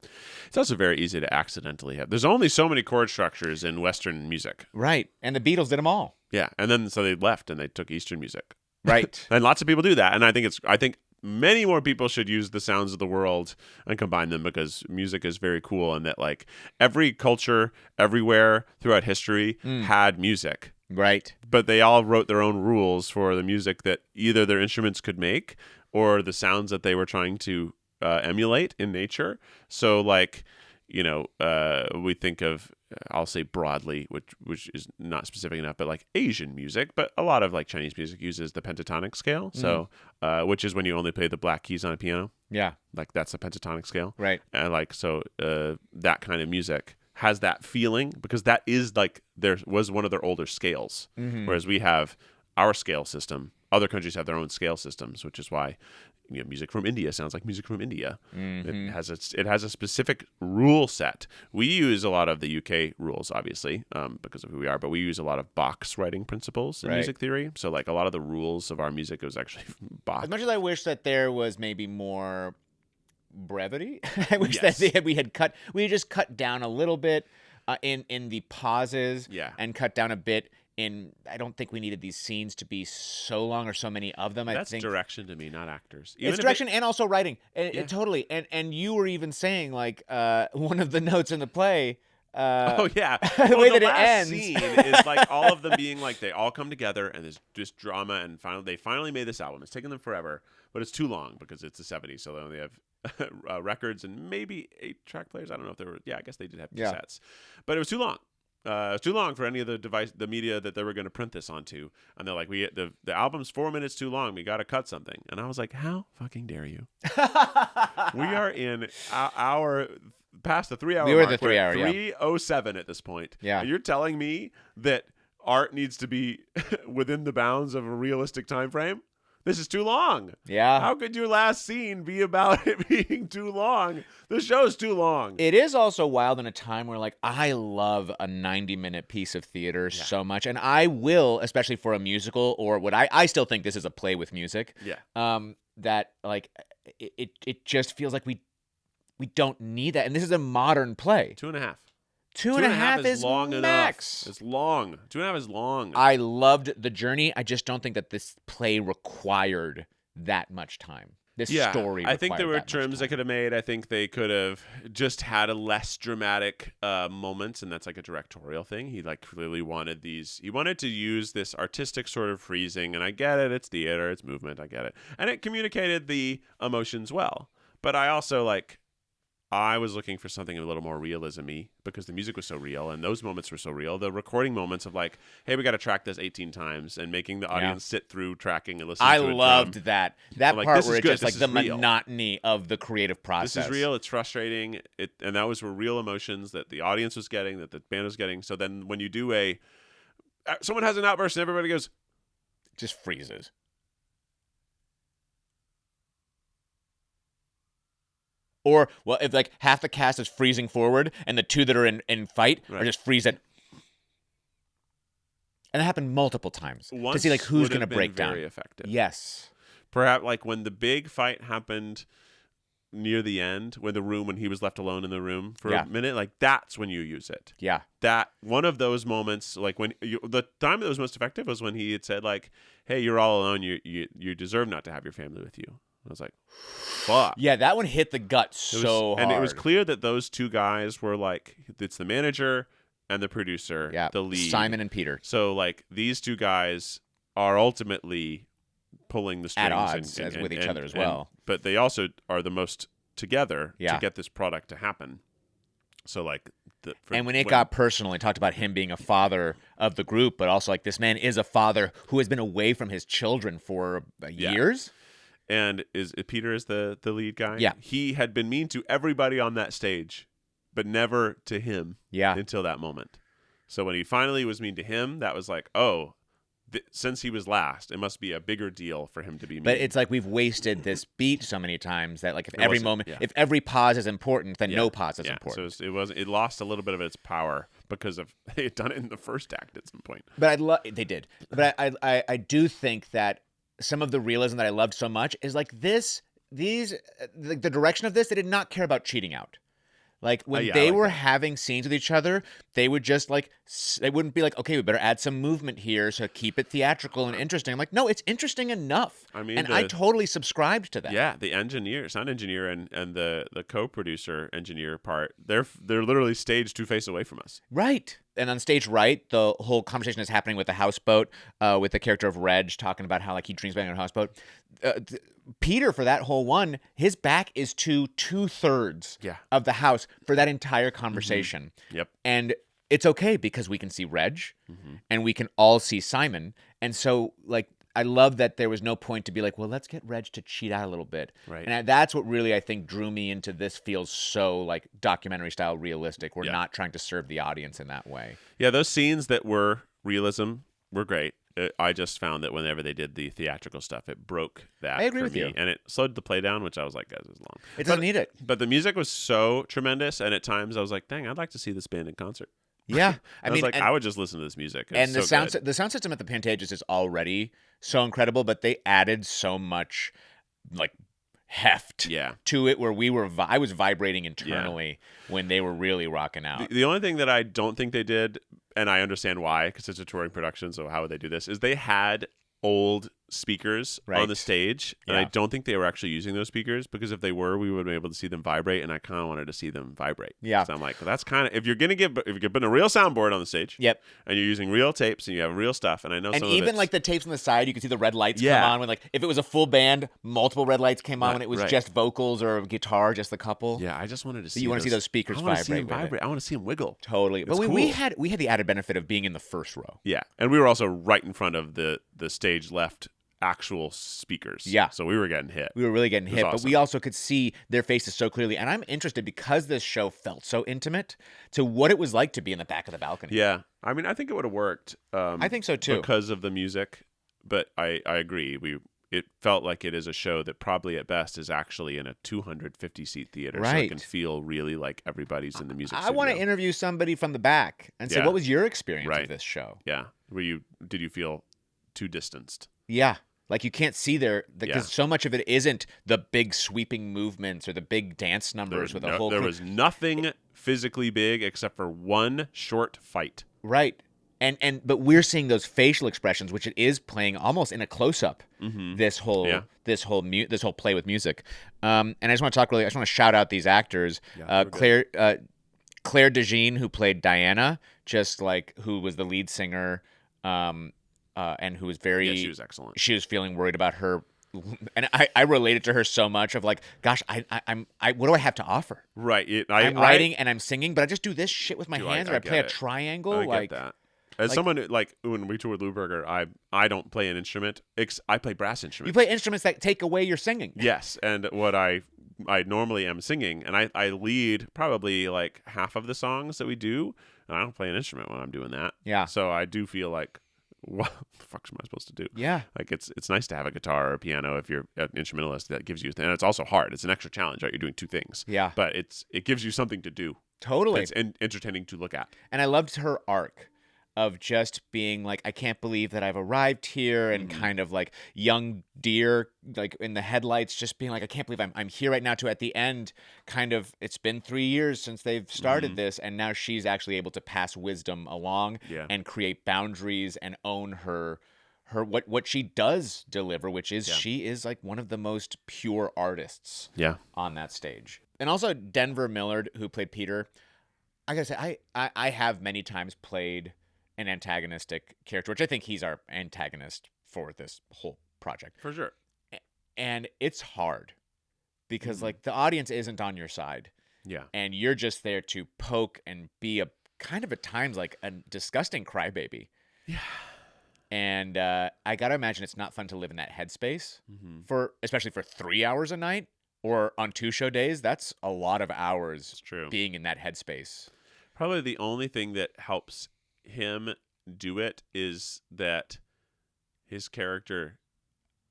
It's also very easy to accidentally have. There's only so many chord structures in Western music, right? And the Beatles did them all. Yeah, and then so they left and they took Eastern music, right? And lots of people do that, and I think many more people should use the sounds of the world and combine them because music is very cool, and that like every culture everywhere throughout history had music. Right. But they all wrote their own rules for the music that either their instruments could make or the sounds that they were trying to emulate in nature. So like, we think of, I'll say broadly, which is not specific enough, but like Asian music, but a lot of like Chinese music uses the pentatonic scale. So, which is when you only play the black keys on a piano. Yeah. Like that's a pentatonic scale. Right. And like, so that kind of music has that feeling, because that is like there was one of their older scales, whereas we have our scale system. Other countries have their own scale systems, which is why music from India sounds like music from India. It has a specific rule set. We use a lot of the UK rules, obviously, because of who we are, but we use a lot of box writing principles in music theory. So like a lot of the rules of our music was actually Bach. As much as I wish that there was maybe more brevity, I wish that we had just cut down a little bit in the pauses, and cut down a bit I don't think we needed these scenes to be so long or so many of them. That's direction to me, not actors. It's direction and also writing. Totally. And you were even saying like one of the notes in the play. The way that it ends. Scene is like all of them being like they all come together and there's just drama, and they finally made this album. It's taken them forever, but it's too long because it's the 70s, so they only have records and maybe 8-track players. I don't know if there were. Yeah, I guess they did have cassettes, but it was too long. It was too long for any of the media that they were going to print this onto, and they're like, the album's 4 minutes too long. We got to cut something. And I was like, how fucking dare you? We are in our past the 3 hour. We were mark. the 3 hour. 3:07 at this point. Yeah, and you're telling me that art needs to be within the bounds of a realistic time frame? This is too long. Yeah. How could your last scene be about it being too long? The show's too long. It is also wild in a time where, like, I love a 90-minute piece of theater so much. And I will, especially for a musical or what I still think this is a play with music. Yeah. That, like, it just feels like we don't need that. And this is a modern play. 2.5. Two and a half is long max. Enough. It's long. 2.5 is long. I loved the journey. I just don't think that this play required that much time. This story. I think there were trims they could have made. I think they could have just had a less dramatic moments, and that's like a directorial thing. He like clearly wanted these. He wanted to use this artistic sort of freezing, and I get it. It's theater. It's movement. I get it, and it communicated the emotions well. But I also I was looking for something a little more realism-y because the music was so real and those moments were so real. The recording moments of like, hey, we got to track this 18 times and making the audience sit through tracking and listening to it. I loved that part where it's just like the real. Monotony of the creative process. This is real. It's frustrating. And that were real emotions that the audience was getting, that the band was getting. So then when you do someone has an outburst and everybody goes, just freezes. Or, well, if like half the cast is freezing forward and the two that are in fight are just freezing. And it happened multiple times to see like who's going to break down. Very effective. Yes. Perhaps like when the big fight happened near the end, when he was left alone in the room for a minute, like that's when you use it. Yeah. That one of those moments, like when the time that was most effective was when he had said like, "Hey, you're all alone. You deserve not to have your family with you." I was like, fuck. Yeah, that one hit the gut so hard. And it was clear that those two guys were like, it's the manager and the producer, the lead. Simon and Peter. So like these two guys are ultimately pulling the strings. At odds with each other as well. But they also are the most together to get this product to happen. So like... when it got personal, he talked about him being a father of the group, but also like this man is a father who has been away from his children for years. And Peter is the lead guy? Yeah. He had been mean to everybody on that stage, but never to him until that moment. So when he finally was mean to him, that was like, since he was last, it must be a bigger deal for him to be mean. But it's like we've wasted this beat so many times that like if every pause is important, then no pause is important. So it lost a little bit of its power because they had done it in the first act at some point. But they did. But I do think that some of the realism that I loved so much is like the direction of this, they did not care about cheating out. Like when they were having scenes with each other, they would just like, they wouldn't be like, okay, we better add some movement here to keep it theatrical and interesting. I'm like, no, it's interesting enough. I mean, I totally subscribed to that. Yeah, the sound engineer and the co-producer engineer part, they're literally stage 2 face away from us. Right. And on stage right, the whole conversation is happening with the houseboat, with the character of Reg talking about how like he dreams about being on a houseboat. Peter, for that whole one, his back is to 2/3 of the house for that entire conversation. Mm-hmm. Yep. And it's okay because we can see Reg and we can all see Simon. And so like I love that there was no point to be like, well, let's get Reg to cheat out a little bit. Right. And that's what really, I think, drew me into this. Feels so like documentary style realistic. We're not trying to serve the audience in that way. Yeah, those scenes that were realism were great. I just found that whenever they did the theatrical stuff, it broke that I agree for with me. you. And it slowed the play down, which I was like, guys, this is long. It doesn't need it. But the music was so tremendous, and at times I was like, dang, I'd like to see this band in concert. Yeah. I was like, I would just listen to this music. And the sound good. the sound system at the Pantages is already so incredible, but they added so much like heft to it where I was vibrating internally when they were really rocking out. The only thing that I don't think they did, and I understand why, because it's a touring production, so how would they do this, is they had old speakers on the stage, and I don't think they were actually using those speakers, because if they were, we would have been able to see them vibrate, and I kind of wanted to see them vibrate. Yeah. So I'm like, well, that's kind of, if you're putting a real soundboard on the stage, and you're using real tapes, and you have real stuff, and I know and some even of it's, like the tapes on the side, you could see the red lights come on when like if it was a full band, multiple red lights came on when it was just vocals or guitar, just the couple. Yeah, I just wanted to see. You want to see those speakers vibrate. I want to see them wiggle. Totally. But cool. we had the added benefit of being in the first row. Yeah, and we were also right in front of the stage left actual speakers. Yeah. So we were getting hit. We were really getting hit, awesome. but we also could see their faces so clearly. And I'm interested because this show felt so intimate to what it was like to be in the back of the balcony. Yeah. I mean, I think it would have worked. I think so too. Because of the music. But I agree. It felt like it is a show that probably at best is actually in a 250-seat theater. So it can feel really like everybody's in the music I studio. want to interview somebody from the back and say, what was your experience of this show? Yeah. Did you feel too distanced? Yeah. Like you can't see because so much of it isn't the big sweeping movements or the big dance numbers with a whole. There was nothing physically big except for one short fight. Right, but we're seeing those facial expressions, which it is playing almost in a close up. Mm-hmm. This whole play with music. And I just want to shout out these actors. Claire Dejean, who played Diana, who was the lead singer. And who was she was excellent. She was feeling worried about her, and I related to her so much. Of like, gosh, I'm what do I have to offer? Right, I'm writing and I'm singing, but I just do this shit with my hands, or I play a triangle. I get that. As someone when we toured Lou Berger, I don't play an instrument. I play brass instruments. You play instruments that take away your singing. Yes, and what I normally am singing, and I lead probably like half of the songs that we do, and I don't play an instrument when I'm doing that. Yeah. So I do feel like, what the fuck am I supposed to do? Yeah. Like it's nice to have a guitar or a piano if you're an instrumentalist. That gives you, and it's also hard. It's an extra challenge, right? You're doing two things. Yeah. But it gives you something to do. Totally. It's entertaining to look at. And I loved her arc of just being like, I can't believe that I've arrived here, and kind of like young deer, like in the headlights, just being like, I can't believe I'm here right now, to at the end, kind of, it's been 3 years since they've started this, and now she's actually able to pass wisdom along and create boundaries and own her what she does deliver, which is she is like one of the most pure artists on that stage. And also Denver Millard, who played Peter. I gotta say, I have many times played an antagonistic character, which I think he's our antagonist for this whole project. For sure. And it's hard because like the audience isn't on your side. Yeah. And you're just there to poke and be a kind of at times like a disgusting crybaby. Yeah. And I got to imagine it's not fun to live in that headspace especially for 3 hours a night, or on 2 show days. That's a lot of hours being in that headspace. Probably the only thing that helps him do it is that his character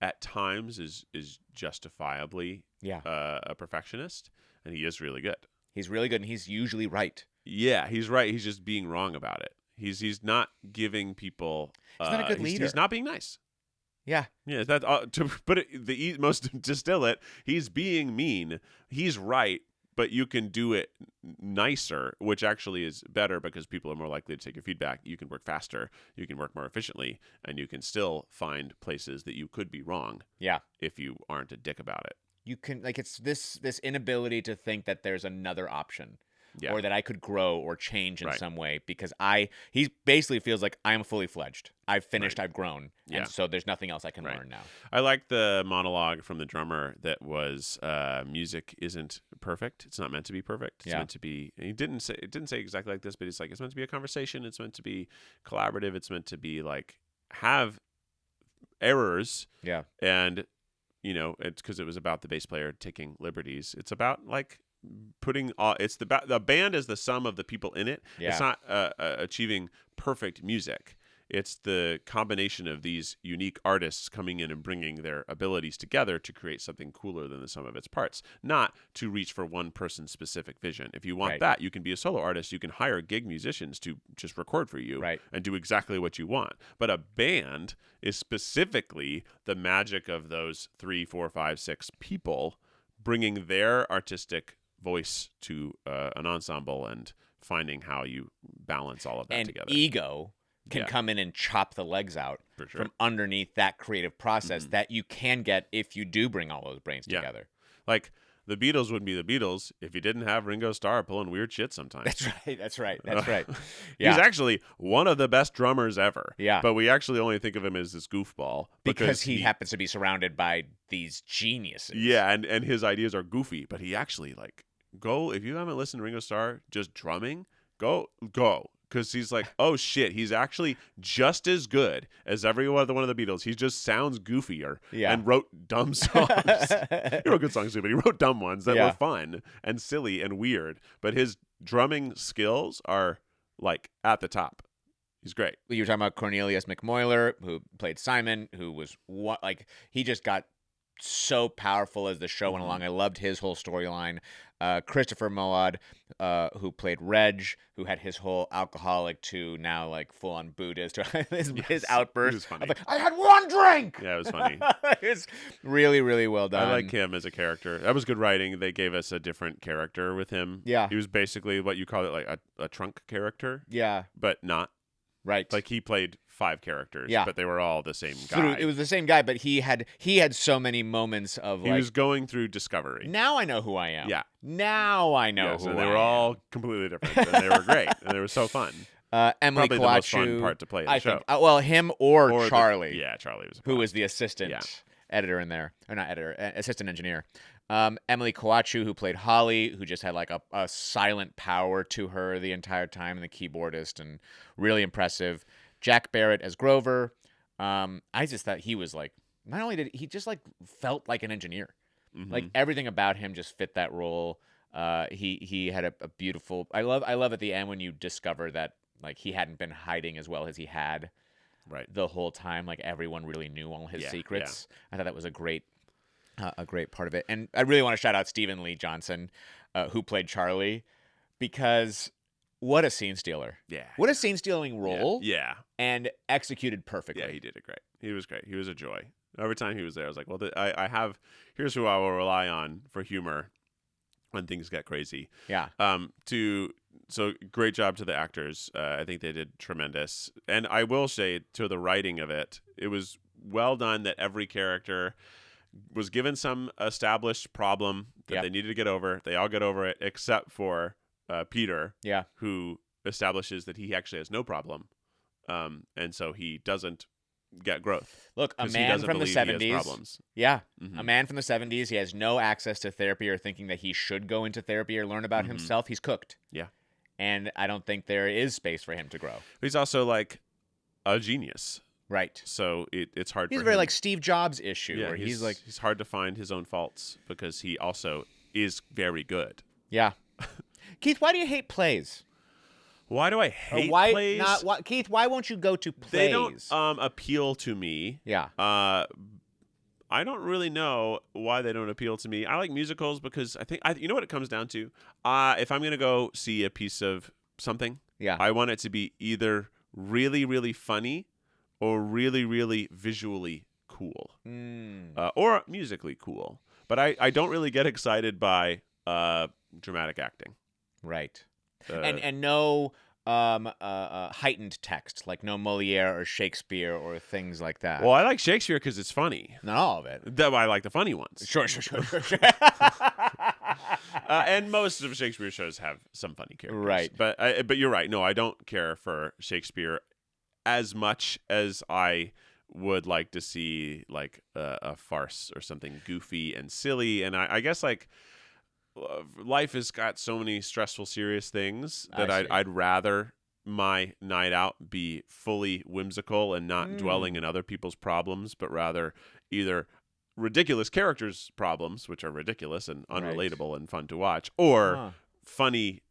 at times is justifiably a perfectionist, and he is really good. He's really good, and he's usually right. Yeah, he's right. He's just being wrong about it. He's not giving people. He's not a good leader. He's not being nice. Yeah. Yeah. That to put it the most distill it. He's being mean. He's right, but you can do it nicer, which actually is better because people are more likely to take your feedback. You can work faster, you can work more efficiently, and you can still find places that you could be wrong. Yeah. If you aren't a dick about it. You can, like, it's this inability to think that there's another option. Yeah. Or that I could grow or change in some way, because he basically feels like I'm fully fledged. I've finished, I've grown. And so there's nothing else I can learn now. I like the monologue from the drummer that was music isn't perfect. It's not meant to be perfect. It's meant to be, it didn't say exactly like this, but it's like, it's meant to be a conversation. It's meant to be collaborative. It's meant to be like, have errors. Yeah. And, it's because it was about the bass player taking liberties. It's about like putting it's the band is the sum of the people in it. Yeah. It's not achieving perfect music. It's the combination of these unique artists coming in and bringing their abilities together to create something cooler than the sum of its parts, not to reach for one person's specific vision. If you want that, you can be a solo artist. You can hire gig musicians to just record for you and do exactly what you want. But a band is specifically the magic of those 3, 4, 5, 6 people bringing their artistic voice to an ensemble and finding how you balance all of that together. And ego can come in and chop the legs out from underneath that creative process that you can get if you do bring all those brains together. Like the Beatles wouldn't be the Beatles if you didn't have Ringo Starr pulling weird shit sometimes. That's right. Yeah. He's actually one of the best drummers ever. Yeah. But we actually only think of him as this goofball. Because he happens to be surrounded by these geniuses. Yeah, and his ideas are goofy, but he actually if you haven't listened to Ringo Starr just drumming, go. Because he's like, oh shit, he's actually just as good as every one of the Beatles. He just sounds goofier and wrote dumb songs. He wrote good songs too, but he wrote dumb ones that were fun and silly and weird. But his drumming skills are like at the top. He's great. You were talking about Cornelius McMoyler, who played Simon, who was he just got so powerful as the show went along. I loved his whole storyline. Christopher Moad, who played Reg, who had his whole alcoholic to now like full on Buddhist. His outburst. It was funny. I was like, I had one drink. Yeah, it was funny. It's really, really well done. I like him as a character. That was good writing. They gave us a different character with him. Yeah. He was basically what you call it, like a trunk character. Yeah. But not. Right. Like he played 5 characters, but they were all the same guy. It was the same guy, but he had so many moments of he was going through discovery. Now I know who I am. Yeah. Now I know who I am. They were all completely different, and they were great, and they were so fun. Emily Probably Kawachu, the most fun part to play in the show. Think, him or Charlie. Charlie was who was the assistant editor in there, or not editor, assistant engineer. Emily Kawachu, who played Holly, who just had like a silent power to her the entire time, and the keyboardist, and really impressive. Jack Barrett as Grover. I just thought he was like, not only did he just like felt like an engineer, like everything about him just fit that role. He had a beautiful. I love at the end when you discover that like he hadn't been hiding as well as he had, the whole time. Like everyone really knew all his secrets. I thought that was a great part of it. And I really want to shout out Stephen Lee Johnson, who played Charlie, because what a scene stealer. Yeah. What a scene stealing role. Yeah. And executed perfectly. Yeah, he did it great. He was great. He was a joy. Every time he was there, I was like, well, here's who I will rely on for humor when things get crazy. Yeah. So great job to the actors. I think they did tremendous. And I will say, to the writing of it, it was well done that every character was given some established problem that they needed to get over. They all get over it, except for Peter, who establishes that he actually has no problem. And so he doesn't get growth. Look, a man from the 70s. Yeah. A man from the 70s. He has no access to therapy or thinking that he should go into therapy or learn about himself. He's cooked. Yeah. And I don't think there is space for him to grow. He's also like a genius. Right. So it's hard for him. He's very like Steve Jobs issue. Yeah, where he's like, he's hard to find his own faults because he also is very good. Yeah. Keith, why do you hate plays? Why do I hate plays? Keith, why won't you go to plays? They don't appeal to me. Yeah. I don't really know why they don't appeal to me. I like musicals because you know what it comes down to? If I'm going to go see a piece of something, I want it to be either really, really funny or really, really visually cool or musically cool. But I don't really get excited by dramatic acting. Right. And no heightened text, like no Moliere or Shakespeare or things like that. Well, I like Shakespeare because it's funny. Not all of it. I like the funny ones. Sure. And most of Shakespeare's shows have some funny characters. Right. But you're right. No, I don't care for Shakespeare as much as I would like to see like a farce or something goofy and silly. And I guess like life has got so many stressful, serious things that I'd rather my night out be fully whimsical and not dwelling in other people's problems, but rather either ridiculous characters' problems, which are ridiculous and unrelatable and fun to watch, or funny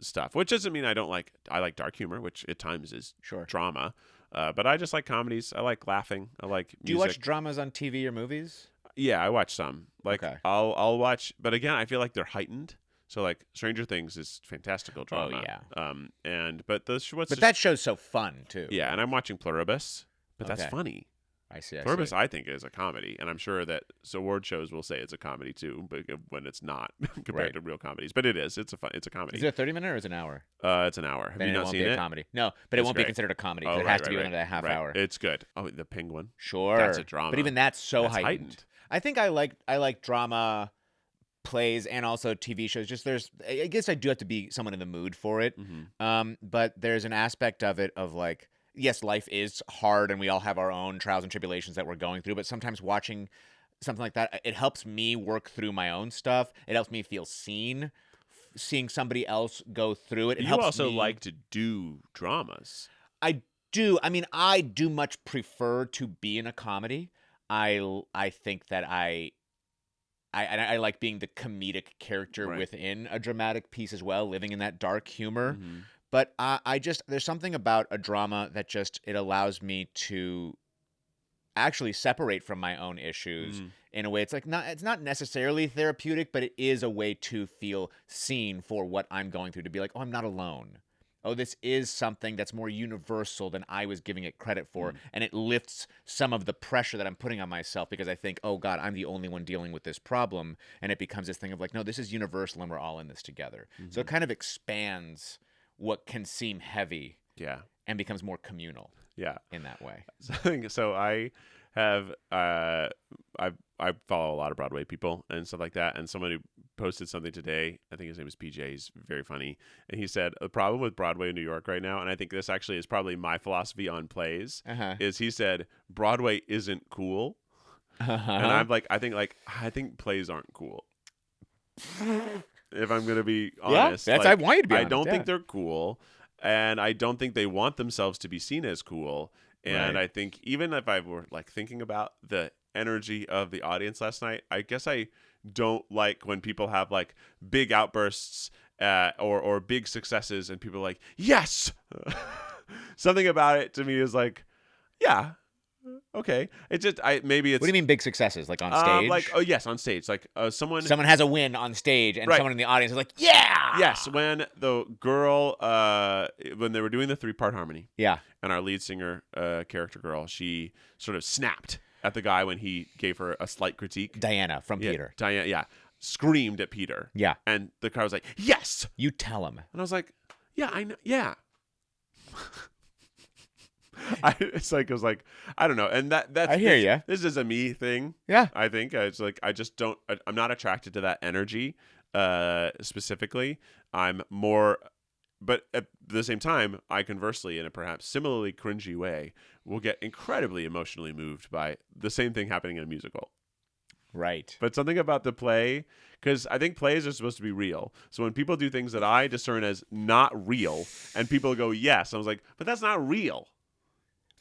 stuff. Which doesn't mean I like dark humor, which at times is drama. But I just like comedies. I like laughing. I like music. Do you watch dramas on TV or movies? Yeah, I watch some. I'll watch, but again, I feel like they're heightened. So like Stranger Things is fantastical drama. Oh yeah. But that show's so fun too. Yeah, and I'm watching Pluribus, but that's funny. I see. Pluribus, I think, is a comedy, and I'm sure that award shows will say it's a comedy too, but when it's not compared to real comedies. But it is. It's a comedy. Is it a 30-minute or is it an hour? It's an hour. Have you not seen it? It won't be a comedy. No, but it won't be considered a comedy. It has to be within a half hour. It's good. Oh, The Penguin. Sure, that's a drama. But even that's heightened. I think I like drama plays and also TV shows. Just I guess I do have to be someone in the mood for it. But there's an aspect of it of like, yes, life is hard and we all have our own trials and tribulations that we're going through, but sometimes watching something like that, it helps me work through my own stuff. It helps me feel seen, seeing somebody else go through it. You also like to do dramas. I do. I mean, I do much prefer to be in a comedy. I think that I like being the comedic character within a dramatic piece as well, living in that dark humor. But there's something about a drama that it allows me to actually separate from my own issues in a way. It's not necessarily therapeutic, but it is a way to feel seen for what I'm going through, to be like, oh, I'm not alone. Oh, this is something that's more universal than I was giving it credit for. And it lifts some of the pressure that I'm putting on myself because I think, oh God, I'm the only one dealing with this problem. And it becomes this thing of like, no, this is universal and we're all in this together. So it kind of expands what can seem heavy, and becomes more communal, in that way. So I have I follow a lot of Broadway people and stuff like that, and somebody posted something today. I think his name is PJ. He's very funny, and he said the problem with Broadway in New York right now, and I think this actually is probably my philosophy on plays, is he said Broadway isn't cool, and I'm like, I think plays aren't cool. If I'm going to be honest. Yeah, I want you to be honest. I don't think they're cool, and I don't think they want themselves to be seen as cool. And I think even if I were like thinking about the energy of the audience last night, I guess I don't like when people have like big outbursts or big successes and people are like, yes! Something about it to me is like, yeah. Okay. It's just maybe it's. What do you mean big successes? Like on stage? Yes, on stage. Like someone has a win on stage, and someone in the audience is like, yeah. Yes, when the girl when they were doing the 3-part harmony. Yeah. And our lead singer character girl, she sort of snapped at the guy when he gave her a slight critique. Diana from Peter. Diana, screamed at Peter. Yeah. And the crowd was like, yes. You tell him. And I was like, yeah, I know. Yeah. I was like, I don't know, and that's. I hear you. This is a me thing. Yeah, I think it's like I just don't. I'm not attracted to that energy specifically. I'm more, but at the same time, I conversely, in a perhaps similarly cringy way, will get incredibly emotionally moved by the same thing happening in a musical. Right. But something about the play, because I think plays are supposed to be real. So when people do things that I discern as not real, and people go yes, I was like, but that's not real.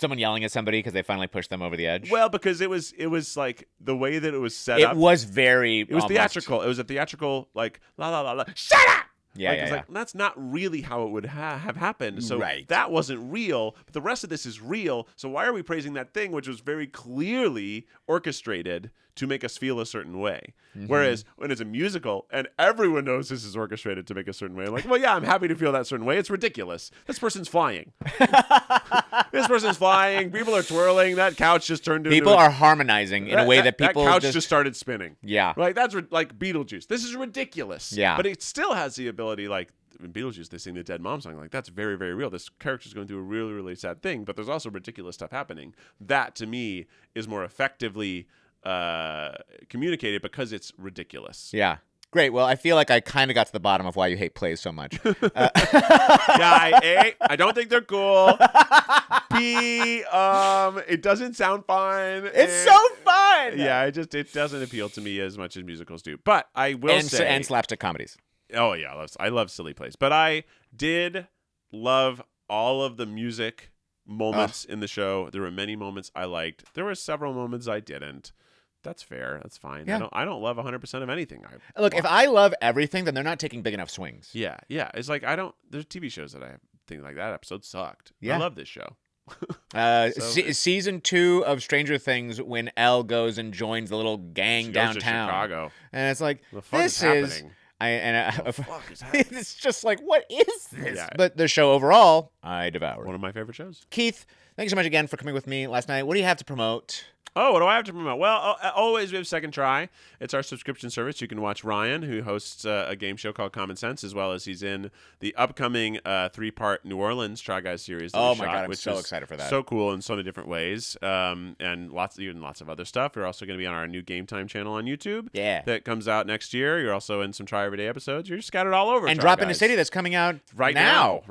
Someone yelling at somebody because they finally pushed them over the edge? Well, because it was like the way that it was set up. It was theatrical. It was a theatrical, like, la, la, la, la, shut up! Yeah, like, that's not really how it would have happened. So that wasn't real, but the rest of this is real. So why are we praising that thing, which was very clearly orchestrated to make us feel a certain way? Whereas when it's a musical and everyone knows this is orchestrated to make a certain way, I'm like, well, yeah, I'm happy to feel that certain way. It's ridiculous. This person's flying. This person's flying. People are twirling. That couch just turned into people are harmonizing in a way that people that couch just started spinning. Yeah. Like that's like Beetlejuice. This is ridiculous. Yeah. But it still has the ability, like in Beetlejuice, they sing the Dead Mom song. Like that's very, very real. This character's going through a really, really sad thing, but there's also ridiculous stuff happening. That to me is more effectively communicated because it's ridiculous. Yeah. Great. Well, I feel like I kind of got to the bottom of why you hate plays so much. I don't think they're cool. B, it doesn't sound fun. It's so fun. Yeah, it doesn't appeal to me as much as musicals do. But I will say, and slapstick comedies. Oh yeah, I love silly plays. But I did love all of the music moments in the show. There were many moments I liked. There were several moments I didn't. That's fair. That's fine. Yeah. I don't love 100% of anything. Look, if I love everything, then they're not taking big enough swings. Yeah. It's like there's TV shows that I think like that episode sucked. Yeah. I love this show. Season 2 of Stranger Things, when Elle goes and joins the little gang She goes downtown, to Chicago. and it's like, The fuck this is happening? The fuck is happening? it's just like, what is this? Yeah. But the show overall, I devoured. One of my favorite shows. Keith, thank you so much again for coming with me last night. What do you have to promote? Oh, what do I have to promote? Well, always we have Second Try. It's our subscription service. You can watch Ryan, who hosts a game show called Common Sense, as well as he's in the upcoming 3-part New Orleans Try Guys series. Oh my God, I'm so excited for that. So cool in so many different ways, and lots of other stuff. You're also going to be on our new Game Time channel on YouTube. Yeah. That comes out next year. You're also in some Try Everyday episodes. You're scattered all over. And Try Drop Into Guys. City that's coming out Right now.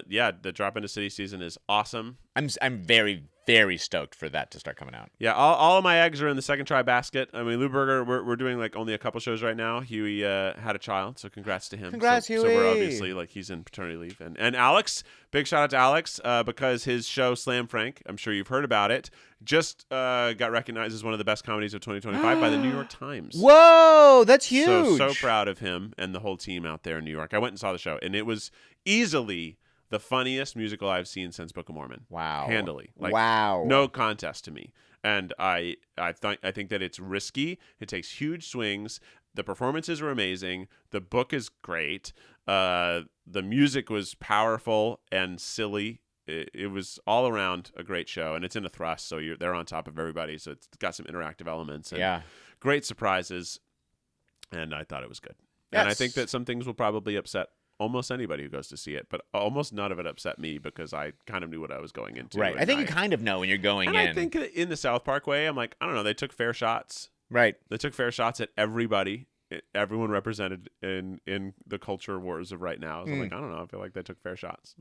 Yeah, the Drop Into City season is awesome. I'm very, very stoked for that to start coming out. Yeah, all of my eggs are in the Second Try basket. I mean, Lou Berger, we're doing like only a couple shows right now. Huey had a child, so congrats to him. Congrats, So we're Huey. obviously like he's in paternity leave. And Alex, big shout out to Alex because his show Slam Frank, I'm sure you've heard about it, just got recognized as one of the best comedies of 2025 by the New York Times. Whoa, that's huge. So proud of him and the whole team out there in New York. I went and saw the show, and it was easily the funniest musical I've seen since Book of Mormon. Wow. Handily. Like, wow. No contest to me. And I think that it's risky. It takes huge swings. The performances are amazing. The book is great. The music was powerful and silly. It was all around a great show, and it's in a thrust, so they're on top of everybody. So it's got some interactive elements and great surprises, and I thought it was good. Yes. And I think that some things will probably upset almost anybody who goes to see it, but almost none of it upset me because I kind of knew what I was going into. Right. I think you kind of know when you're going in. I think in the South Park way, I'm like, I don't know, they took fair shots. Right. They took fair shots at everybody. Everyone represented in the culture wars of right now. So I'm like, I don't know. I feel like they took fair shots.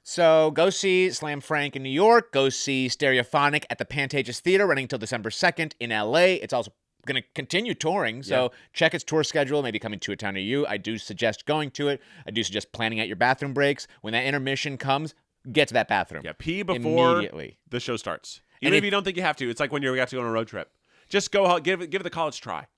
So go see Slam Frank in New York. Go see Stereophonic at the Pantages Theatre running until December 2nd in LA. It's also going to continue touring, so check its tour schedule, maybe coming to a town near you. I do suggest going to it. I do suggest planning out your bathroom breaks. When that intermission comes, get to that bathroom. Yeah, pee before immediately. The show starts. Even if you don't think you have to. It's like when you got to go on a road trip. Just go out, give it the college try.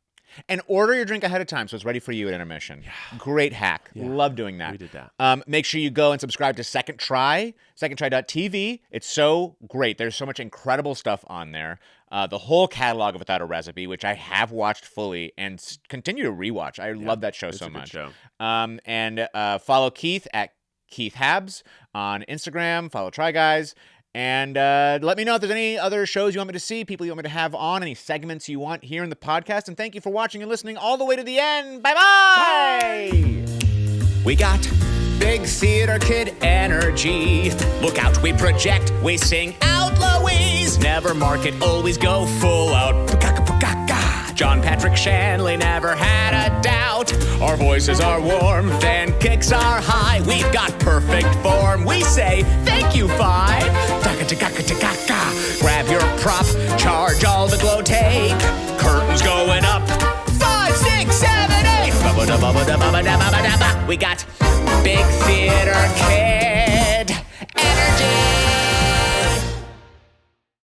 And order your drink ahead of time so it's ready for you at intermission. Yeah. Great hack. Yeah. Love doing that. We did that. Make sure you go and subscribe to Second Try, secondtry.tv. It's so great. There's so much incredible stuff on there. The whole catalog of Without a Recipe, which I have watched fully and continue to rewatch. I love that show so much. Show. And follow Keith at Keith Habs on Instagram. Follow Try Guys. And let me know if there's any other shows you want me to see, people you want me to have on, any segments you want here in the podcast. And thank you for watching and listening all the way to the end. Bye-bye! We got big theater kid energy. Look out, we project, we sing out, Louise. Never market, always go full out. John Patrick Shanley never had a doubt. Our voices are warm, fan kicks are high. We've got perfect form. We say thank you, five. Grab your prop, charge all the glow tape. Curtains going up. 5, 6, 7, 8. We got big theater.